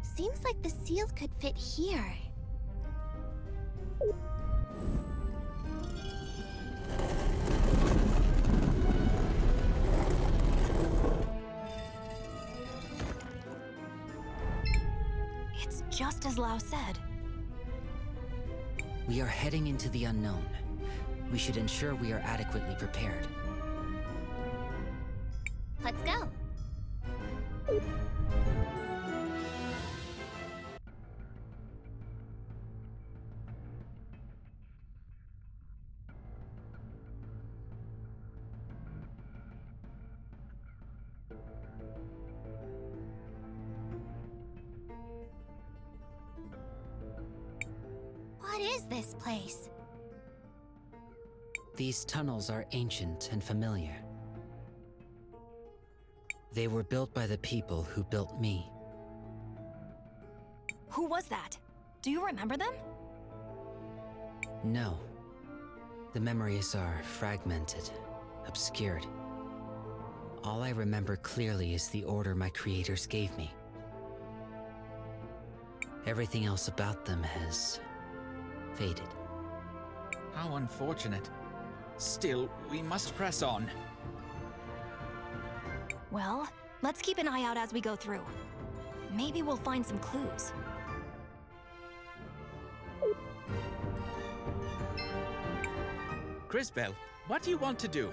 Seems like the seal could fit here. It's just as Lau said. We are heading into the unknown. We should ensure we are adequately prepared. Let's go. What is this place? These tunnels are ancient and familiar. They were built by the people who built me. Who was that? Do you remember them? No. The memories are fragmented, obscured. All I remember clearly is the order my creators gave me. Everything else about them has faded. How unfortunate. Still, we must press on. Well, let's keep an eye out as we go through. Maybe we'll find some clues. Cris, what do you want to do?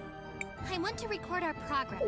I want to record our progress.